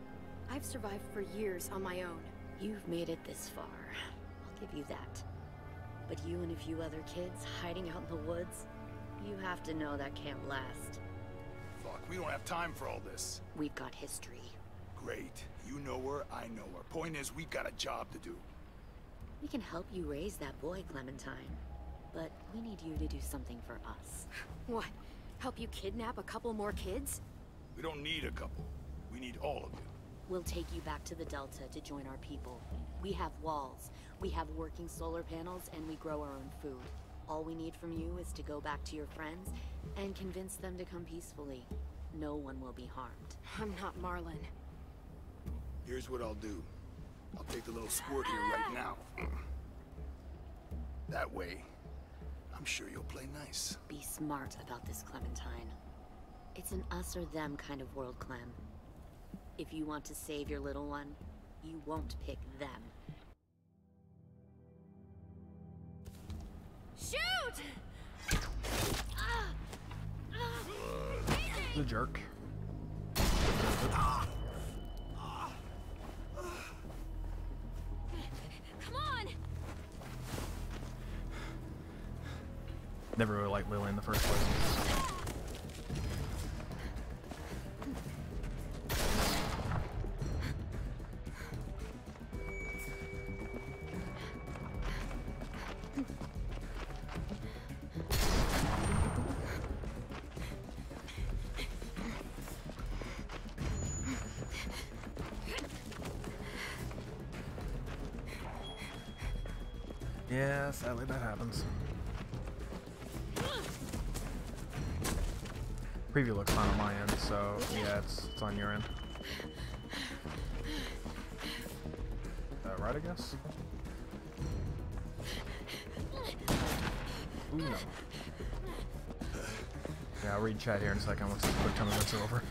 I've survived for years on my own. You've made it this far. I'll give you that. But you and a few other kids hiding out in the woods, you have to know that can't last. Fuck, we don't have time for all this. We've got history. Great. You know her, I know her. Point is, we got a job to do. We can help you raise that boy, Clementine. But we need you to do something for us. What? Help you kidnap a couple more kids? We don't need a couple. We need all of you. We'll take you back to the Delta to join our people. We have walls, we have working solar panels, and we grow our own food. All we need from you is to go back to your friends and convince them to come peacefully. No one will be harmed. I'm not Marlon. Here's what I'll do. I'll take the little squirt here right now. That way, I'm sure you'll play nice. Be smart about this, Clementine. It's an us or them kind of world, Clem. If you want to save your little one, you won't pick them. Shoot! The jerk. Come on! Never really liked Lily in the first place. Yeah, sadly that happens. Preview looks fine on my end, so yeah, it's on your end. Right, I guess? Ooh, no. Yeah, I'll read chat here in a second once the quick time events are over.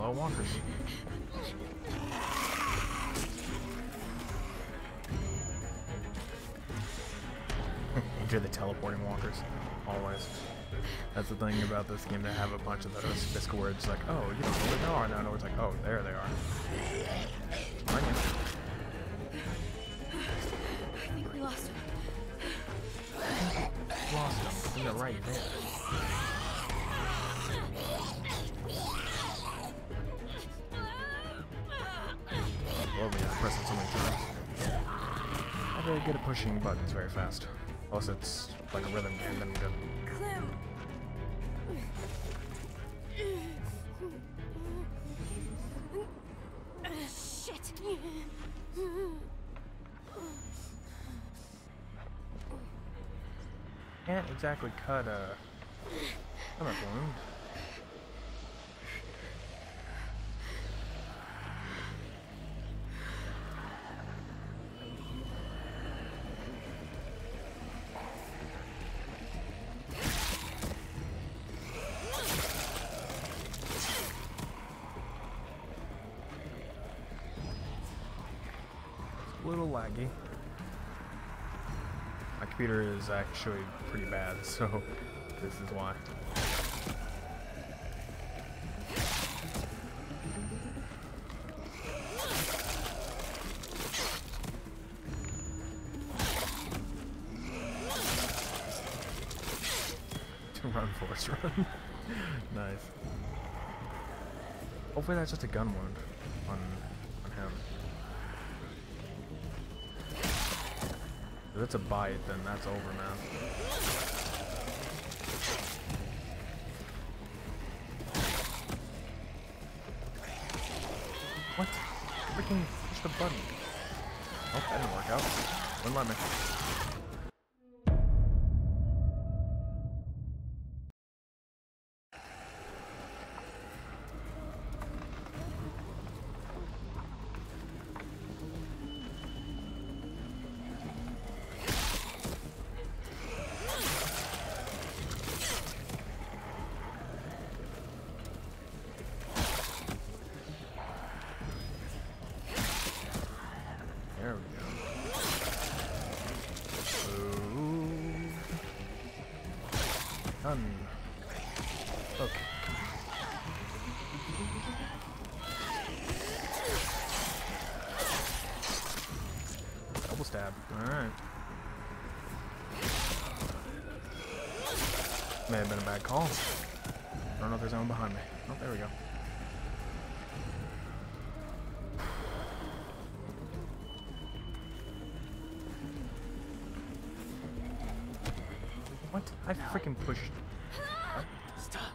Hello, walkers. Enter the teleporting walkers. Always. That's the thing about this game, to have a bunch of those Discords, like, oh, you don't know where they are now. No, it's like, oh, there they are. I think we lost him. Lost them. They're right there. Well, we have pressing so many times. Not very good at pushing buttons very fast. Plus, it's like a rhythm game, then good. Shit. Can't exactly cut a stomach wound. A little laggy. My computer is actually pretty bad, so this is why. Run, Force, run. Nice. Hopefully that's just a gun wound on him. If it's a bite, then that's over, man. What? Freaking push the button. Oh, that didn't work out. Wouldn't let me. There we go. Ooh. Done. Okay. Double stab. Alright. May have been a bad call. I don't know if there's anyone behind me. Oh, there we go. What? I freaking pushed. What? Stop.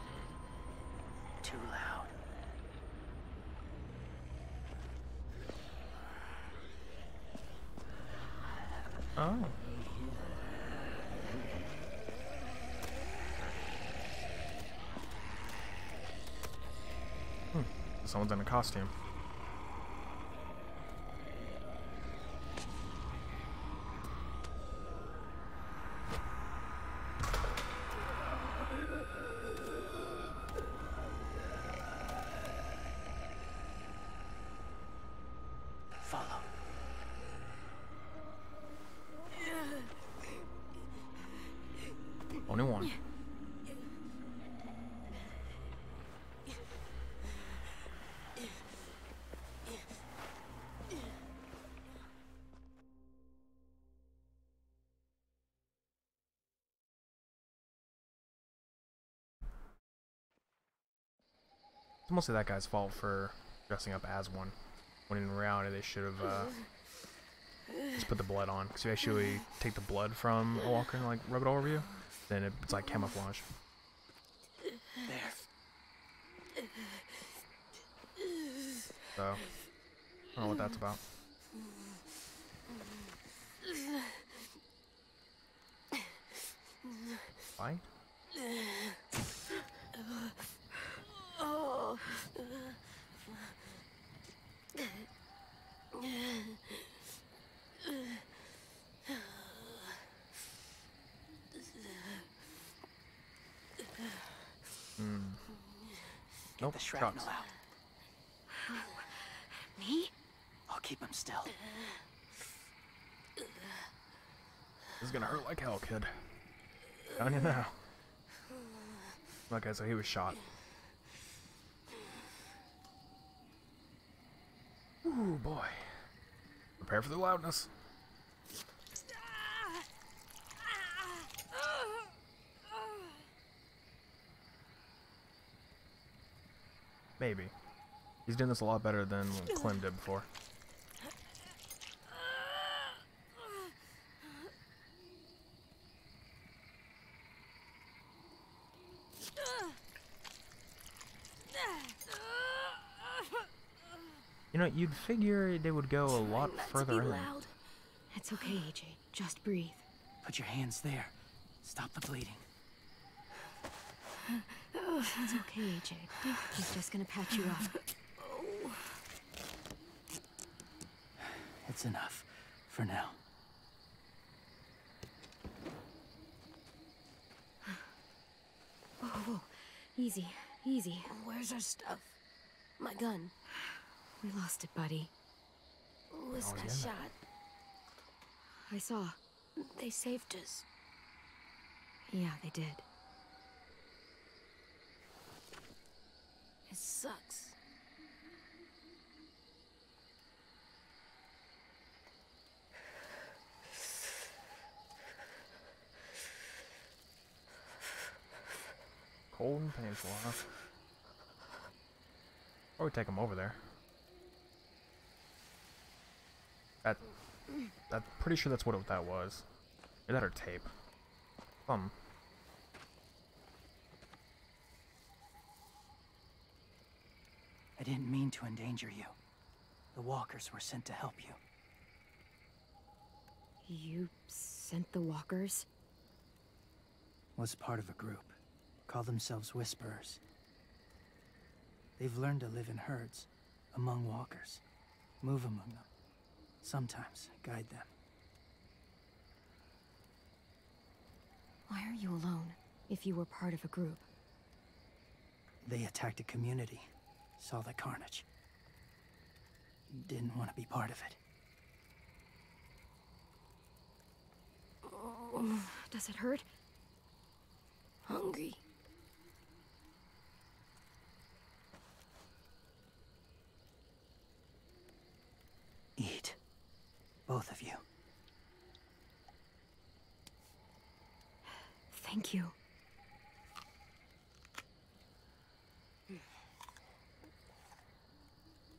Too loud. Oh. Someone's in a costume. Follow. Only one. It's mostly that guy's fault for dressing up as one, when in reality they should have just put the blood on. Because you actually take the blood from a walker and like rub it all over you, then it's like camouflage. There. So, I don't know what that's about. Fine. Get Nope, the shrapnel shots. out. Me? I'll keep him still. This is gonna hurt like hell, kid. Telling you now. Okay, so he was shot. Ooh, boy. Prepare for the loudness. Maybe. He's doing this a lot better than what Clem did before. You know, you'd figure they would go a lot further in. Loud. It's okay, AJ. Just breathe. Put your hands there. Stop the bleeding. It's okay, AJ. He's just gonna patch you up. It's enough. For now. Whoa, whoa. Easy, easy. Where's our stuff? My gun. We lost it, buddy. Was got shot. I saw. They saved us. Yeah, they did. It sucks. Cold and painful, huh? Or we take him over there. I'm pretty sure that's what that was. Or that or tape. I didn't mean to endanger you. The walkers were sent to help you. You sent the walkers? Was part of a group. Call themselves Whisperers. They've learned to live in herds, among walkers. Move among them. Sometimes guide them. Why are you alone, if you were part of a group? They attacked a community. Saw the carnage. Didn't want to be part of it. Does it hurt? Hungry. Eat. Both of you. Thank you.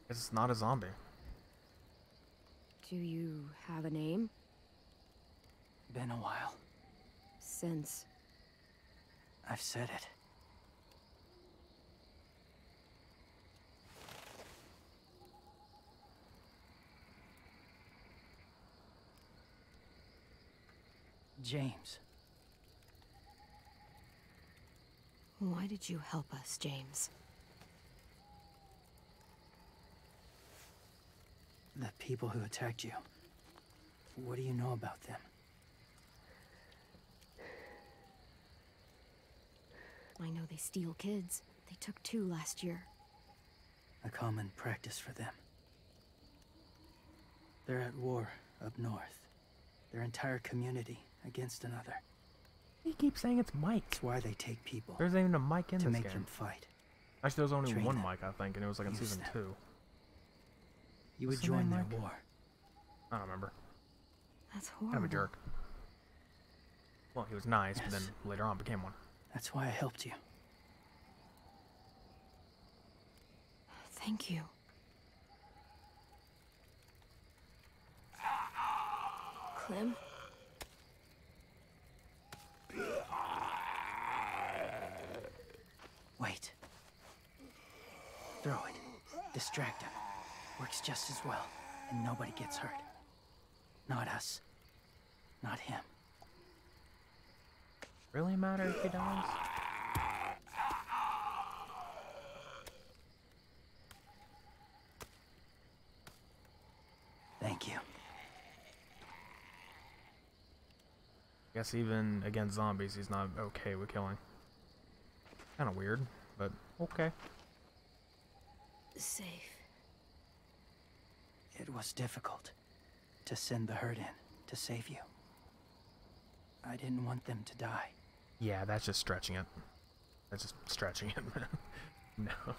It's not a zombie. Do you have a name? Been a while. Since... I've said it. James. Why did you help us, James? The people who attacked you. What do you know about them? I know they steal kids. They took 2 last year. A common practice for them. They're at war up north. Their entire community against another. He keeps saying it's Mike. That's why they take people. There's even a Mike in to this make game. them fight. Actually, there was only Train one them. Mike, I think, and it was like in Use season them. 2. You What's would the name, join their Mike? war. I don't remember. That's Kind horrible. of a jerk. Well, he was nice, but then Yes. later on became one. That's why I helped you. Thank you. Clem? Wait. Throw it. Distract him. Works just as well, and nobody gets hurt. Not us. Not him. Really matter if he dies? Thank you. Guess even against zombies, he's not okay with killing. Kind of weird, but okay. Safe. It was difficult to send the herd in to save you. I didn't want them to die. Yeah, that's just stretching it. That's just stretching it, man. No.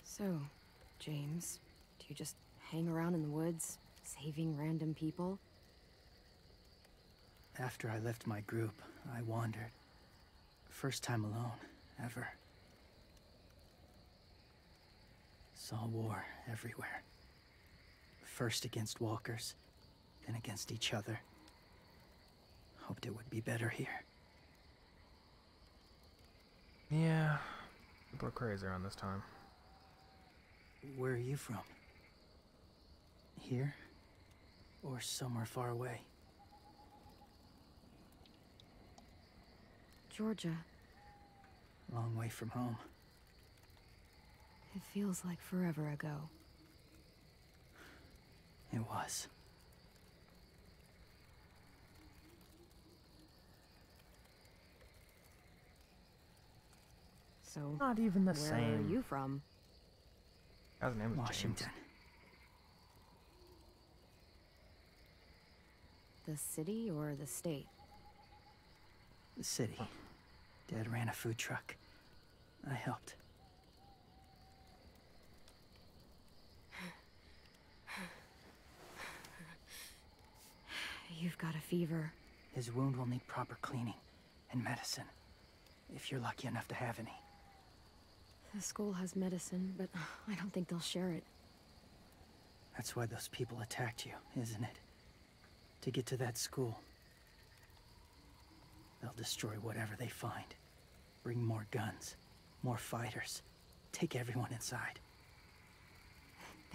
So, James, do you just hang around in the woods, saving random people? After I left my group, I wandered. First time alone, ever. Saw war everywhere. First against walkers, then against each other. Hoped it would be better here. Yeah, people are crazy around this time. Where are you from? Here? Or somewhere far away? Georgia. Long way from home. It feels like forever ago. It was. So, Not even the where same. are you from? His name was Washington. James. The city or the state? The city. Dad ran a food truck. I helped. You've got a fever. His wound will need proper cleaning and medicine, if you're lucky enough to have any. The school has medicine, but I don't think they'll share it. That's why those people attacked you, isn't it? To get to that school. They'll destroy whatever they find. Bring more guns, more fighters. Take everyone inside.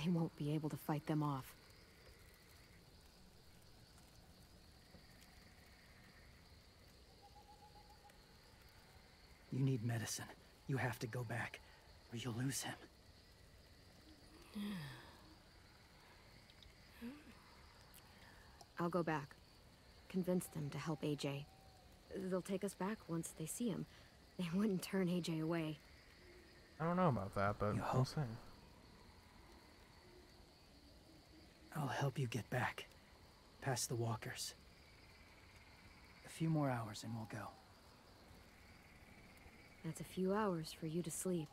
They won't be able to fight them off. You need medicine. You have to go back, or you'll lose him. I'll go back. Convince them to help AJ. They'll take us back once they see him. They wouldn't turn AJ away. I don't know about that, but we'll see. I'll help you get back. Past the walkers. A few more hours and we'll go. That's a few hours for you to sleep.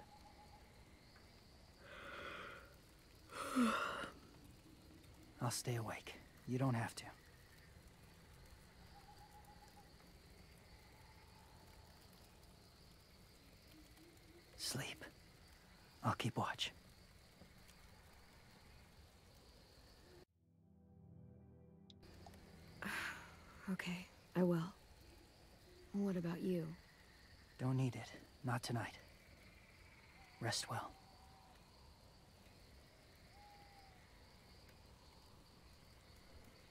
I'll stay awake. You don't have to. Sleep. I'll keep watch. Okay, I will. What about you? Don't need it. Not tonight. Rest well.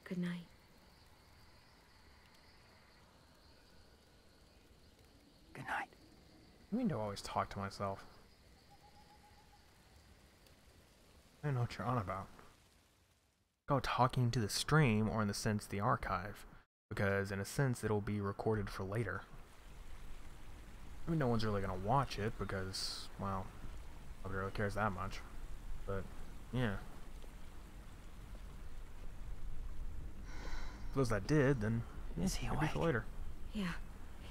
Good night. Good night. I mean to always talk to myself. I don't know what you're on about. Go talking to the stream, or in the sense the archive, because in a sense it'll be recorded for later. I mean, no one's really gonna watch it because, well, nobody really cares that much. But yeah, for those that did, then yeah, Is he maybe awake? for later. Yeah,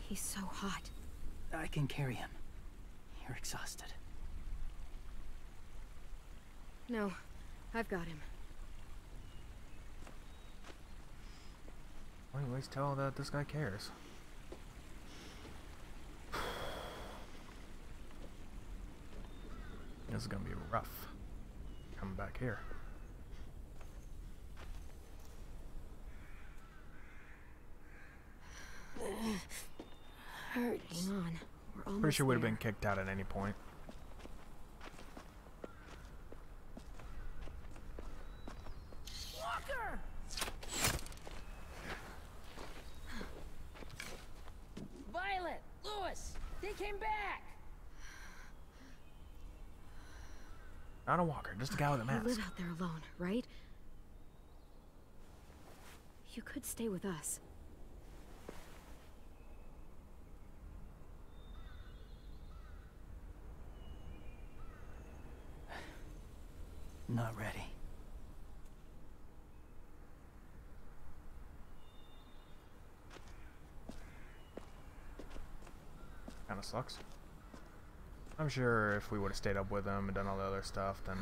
he's so hot. I can carry him. You're exhausted. No, I've got him. Why do you always tell that this guy cares? This is gonna be rough. Coming back here. Hurts. Hang on, we're almost Pretty sure would have there. been kicked out at any point. Walker! Violet! Lewis! They came back! Not a walker, just a guy with a You mask. live out there alone, right? You could stay with us. Not ready. Kinda sucks. I'm sure if we would have stayed up with him and done all the other stuff, then,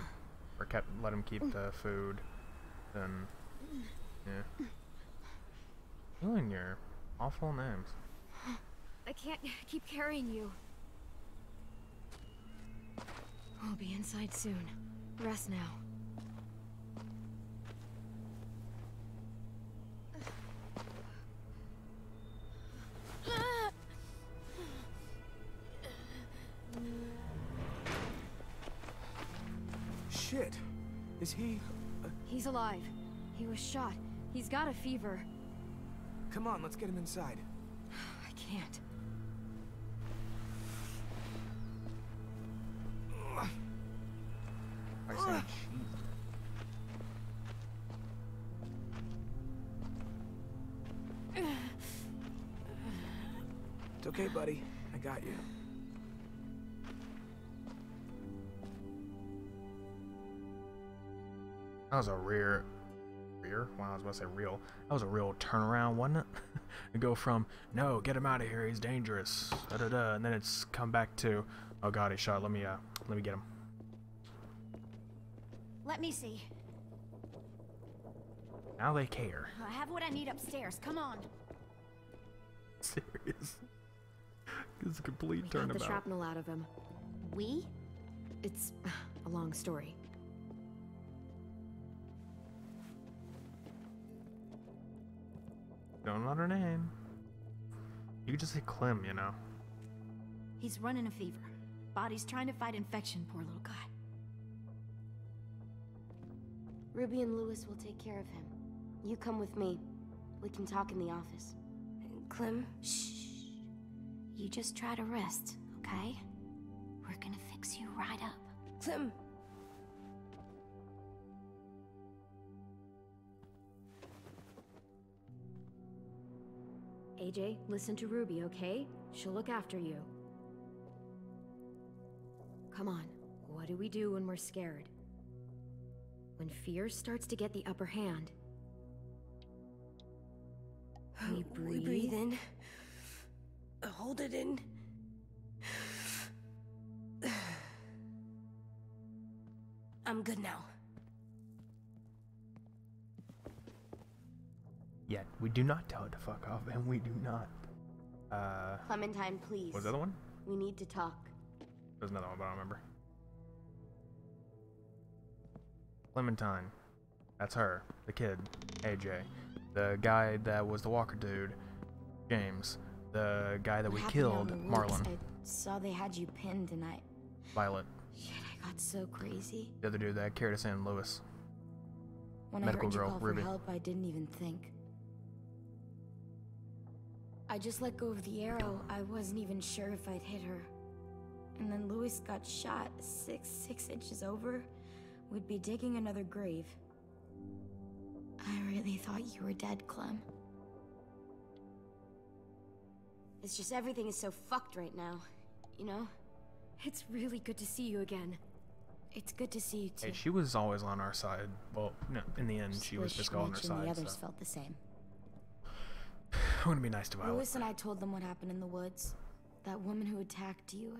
or let him keep the food, then, yeah. You and your awful names. I can't keep carrying you. I'll be inside soon. Rest now. Shit. Is he... He's alive. He was shot. He's got a fever. Come on, let's get him inside. I can't. I said It's okay, buddy. I got you. that was a well, I was about to say real. That was a real turnaround, wasn't it? To go from, no, get him out of here, he's dangerous, da-da-da, and then it's come back to, oh god, he's shot, let me get him. Let me see. Now they care. I have what I need upstairs. Come on. Serious. It's a complete Got turnabout. the shrapnel out of him. We? It's a long story. Don't know her name. You could just say Clem, you know. He's running a fever. Body's trying to fight infection, poor little guy. Ruby and Lewis will take care of him. You come with me. We can talk in the office. Clem? Shh. You just try to rest, okay? We're gonna fix you right up. Clem! AJ, listen to Ruby, okay? She'll look after you. Come on, what do we do when we're scared? When fear starts to get the upper hand, we breathe. We breathe in. Hold it in. I'm good now. Yet, we do not tell it to fuck off, and we do not. Clementine, please. What's the other one? We need to talk. There's another one, but I don't remember. Clementine. That's her. The kid. AJ. The guy that was the Walker dude. James. The guy that we killed. Marlon. I saw they had you pinned and Violet. Shit, I got so crazy. The other dude that carried us in, Lewis. When Medical I heard you girl, call Ruby. for help, I didn't even think. I just let go of the arrow. I wasn't even sure if I'd hit her. And then Lewis got shot 6 inches over. We'd be digging another grave. I really thought you were dead, Clem. It's just everything is so fucked right now, you know? It's really good to see you again. It's good to see you too. Hey, she was always on our side. Well, no, in the end, she was just on our Mitch side. and the others So. felt the same. I'm gonna be nice to Violet. Lewis and I told them what happened in the woods. That woman who attacked you.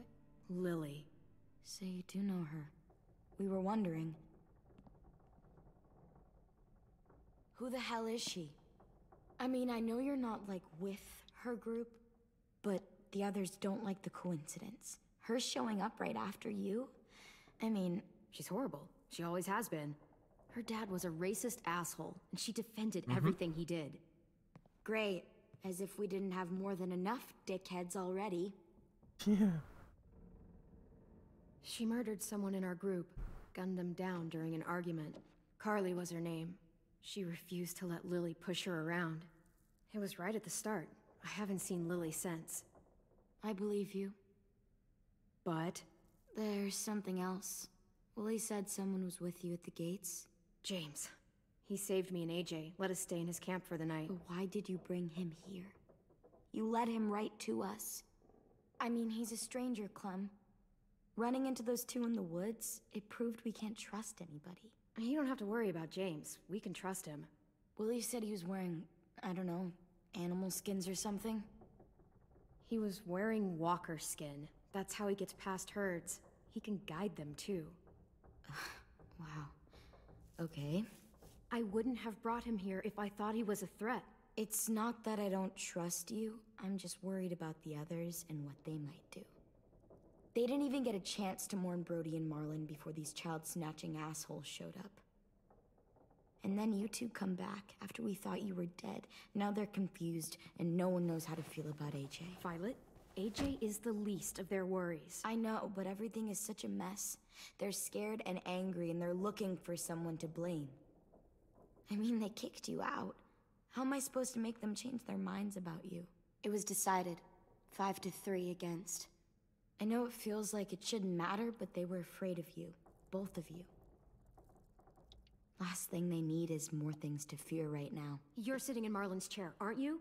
Lily. So you do know her. We were wondering. Who the hell is she? I mean, I know you're not, like, with her group, but the others don't like the coincidence. Her showing up right after you? I mean... She's horrible. She always has been. Her dad was a racist asshole, and she defended everything he did. Great. As if we didn't have more than enough dickheads already. Yeah. She murdered someone in our group, gunned them down during an argument. Carly was her name. She refused to let Lily push her around. It was right at the start. I haven't seen Lily since. I believe you. But? There's something else. Willie said someone was with you at the gates. James. He saved me and AJ, let us stay in his camp for the night. But why did you bring him here? You led him right to us. I mean, he's a stranger, Clem. Running into those two in the woods, it proved we can't trust anybody. You don't have to worry about James. We can trust him. Willie said he was wearing, I don't know, animal skins or something. He was wearing walker skin. That's how he gets past herds. He can guide them, too. Wow. Okay. I wouldn't have brought him here if I thought he was a threat. It's not that I don't trust you. I'm just worried about the others and what they might do. They didn't even get a chance to mourn Brody and Marlon before these child-snatching assholes showed up. And then you two come back after we thought you were dead. Now they're confused, and no one knows how to feel about AJ. Violet, AJ is the least of their worries. I know, but everything is such a mess. They're scared and angry, and they're looking for someone to blame. I mean, they kicked you out. How am I supposed to make them change their minds about you? It was decided. 5-3 against. I know it feels like it shouldn't matter, but they were afraid of you. Both of you. Last thing they need is more things to fear right now. You're sitting in Marlon's chair, aren't you?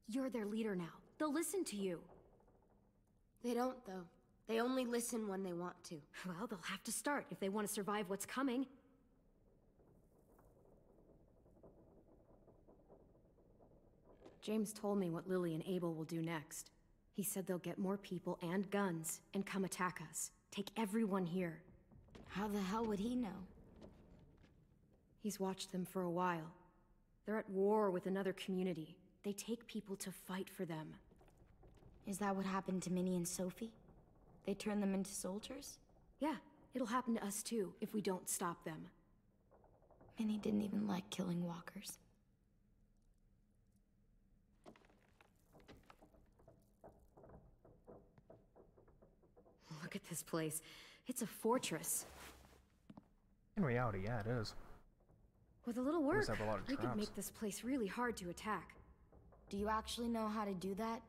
You're their leader now. They'll listen to you. They don't, though. They only listen when they want to. Well, they'll have to start if they want to survive what's coming. James told me what Lily and Abel will do next. He said they'll get more people and guns and come attack us. Take everyone here. How the hell would he know? He's watched them for a while. They're at war with another community. They take people to fight for them. Is that what happened to Minnie and Sophie? They turned them into soldiers? Yeah, it'll happen to us too if we don't stop them. Minnie didn't even like killing walkers. Look at this place. It's a fortress. In reality, yeah, it is. With a little work, Have a lot of we could traps. make this place really hard to attack. Do you actually know how to do that?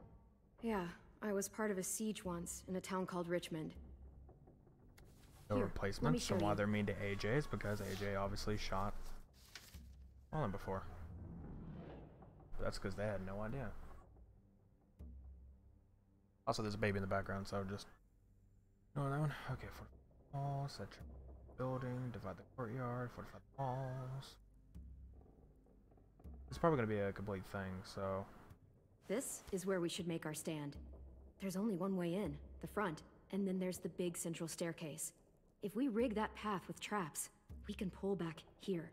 Yeah, I was part of a siege once in a town called Richmond. No Here, let me replacements, so show why you. they're mean to AJ is because AJ obviously shot Marlon before. But that's because they had no idea. Also, there's a baby in the background, so just ignore that one. Okay, for walls, set your building, divide the courtyard, fortify the walls. It's probably going to be a complete thing, so... This is where we should make our stand. There's only one way in, the front, and then there's the big central staircase. If we rig that path with traps, we can pull back here.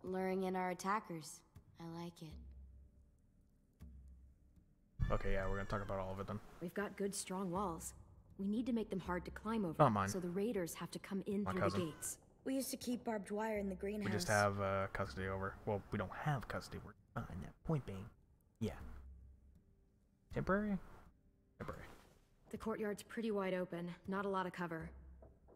Luring in our attackers. I like it. Okay, yeah, we're going to talk about all of it then. We've got good, strong walls. We need to make them hard to climb over, Not mine. so the raiders have to come in My through cousin. the gates. We used to keep barbed wire in the greenhouse. We just have custody over... Well, we don't have custody. We're fine. That point being... Yeah. Temporary? Temporary. The courtyard's pretty wide open, not a lot of cover.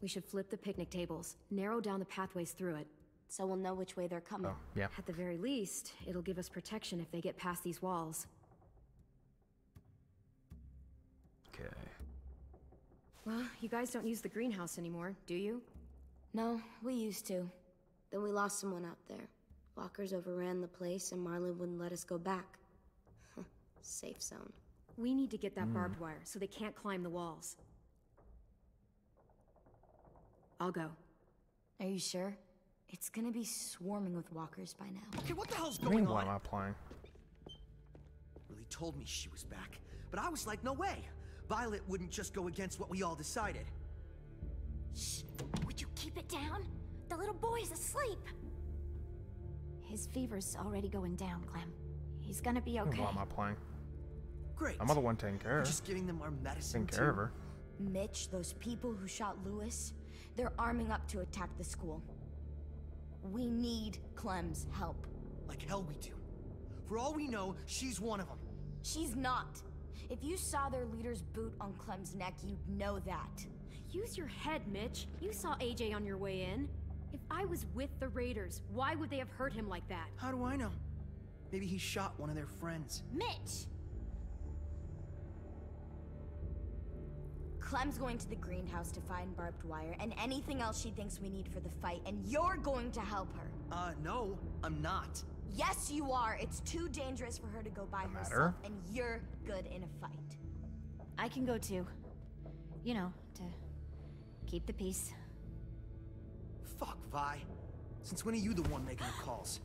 We should flip the picnic tables, narrow down the pathways through it. So we'll know which way they're coming. Oh, yeah. At the very least, it'll give us protection if they get past these walls. Okay. Well, you guys don't use the greenhouse anymore, do you? No, we used to. Then we lost someone out there. Walkers overran the place and Marlon wouldn't let us go back. Safe zone. We need to get that barbed wire so they can't climb the walls. I'll go. Are you sure? It's gonna be swarming with walkers by now. Okay, what the hell's I mean, going why on? am I playing? Really told me she was back, but I was like, no way. Violet wouldn't just go against what we all decided. Shh! Would you keep it down? The little boy's asleep! His fever's already going down, Clem. He's gonna be okay. Why am I playing? Great. I'm the one taking care We're of her. just giving them our medicine Taking care of her. Mitch, those people who shot Lewis, they're arming up to attack the school. We need Clem's help. Like hell we do. For all we know, she's one of them. She's not. If you saw their leader's boot on Clem's neck, you'd know that. Use your head, Mitch. You saw AJ on your way in. If I was with the raiders, why would they have hurt him like that? How do I know? Maybe he shot one of their friends. Mitch! Clem's going to the greenhouse to find barbed wire and anything else she thinks we need for the fight, and you're going to help her. No, I'm not. Yes, you are. It's too dangerous for her to go by herself, matter. and you're good in a fight. I can go too. You know, to keep the peace. Fuck, Vi. Since when are you the one making the calls?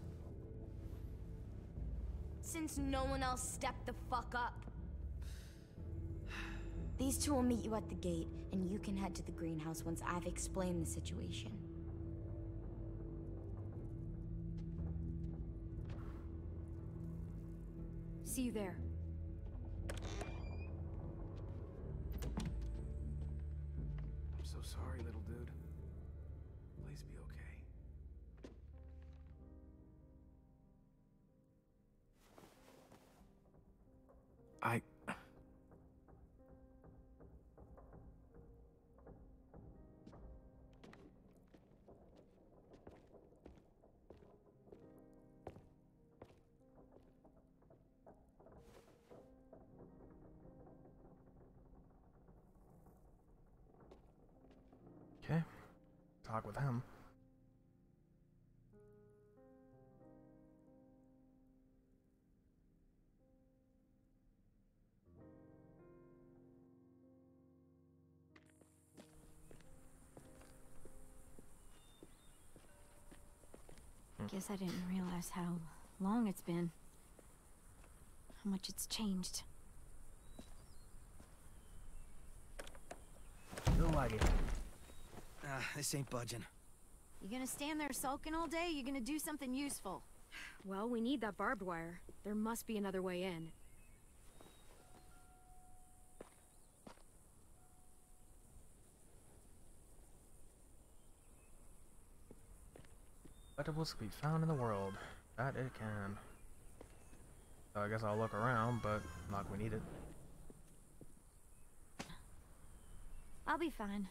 Since no one else stepped the fuck up. These two will meet you at the gate, and you can head to the greenhouse once I've explained the situation. See you there. I'm so sorry, little dude. Please be okay. Okay. Talk with him. Guess I didn't realize how long it's been. How much it's changed. Feel like it. This ain't budging. You gonna stand there sulking all day? You gonna do something useful? Well, we need that barbed wire. There must be another way in. Collectibles can be found in the world. That it can. So I guess I'll look around, but not like we need it. I'll be fine.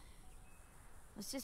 Let's just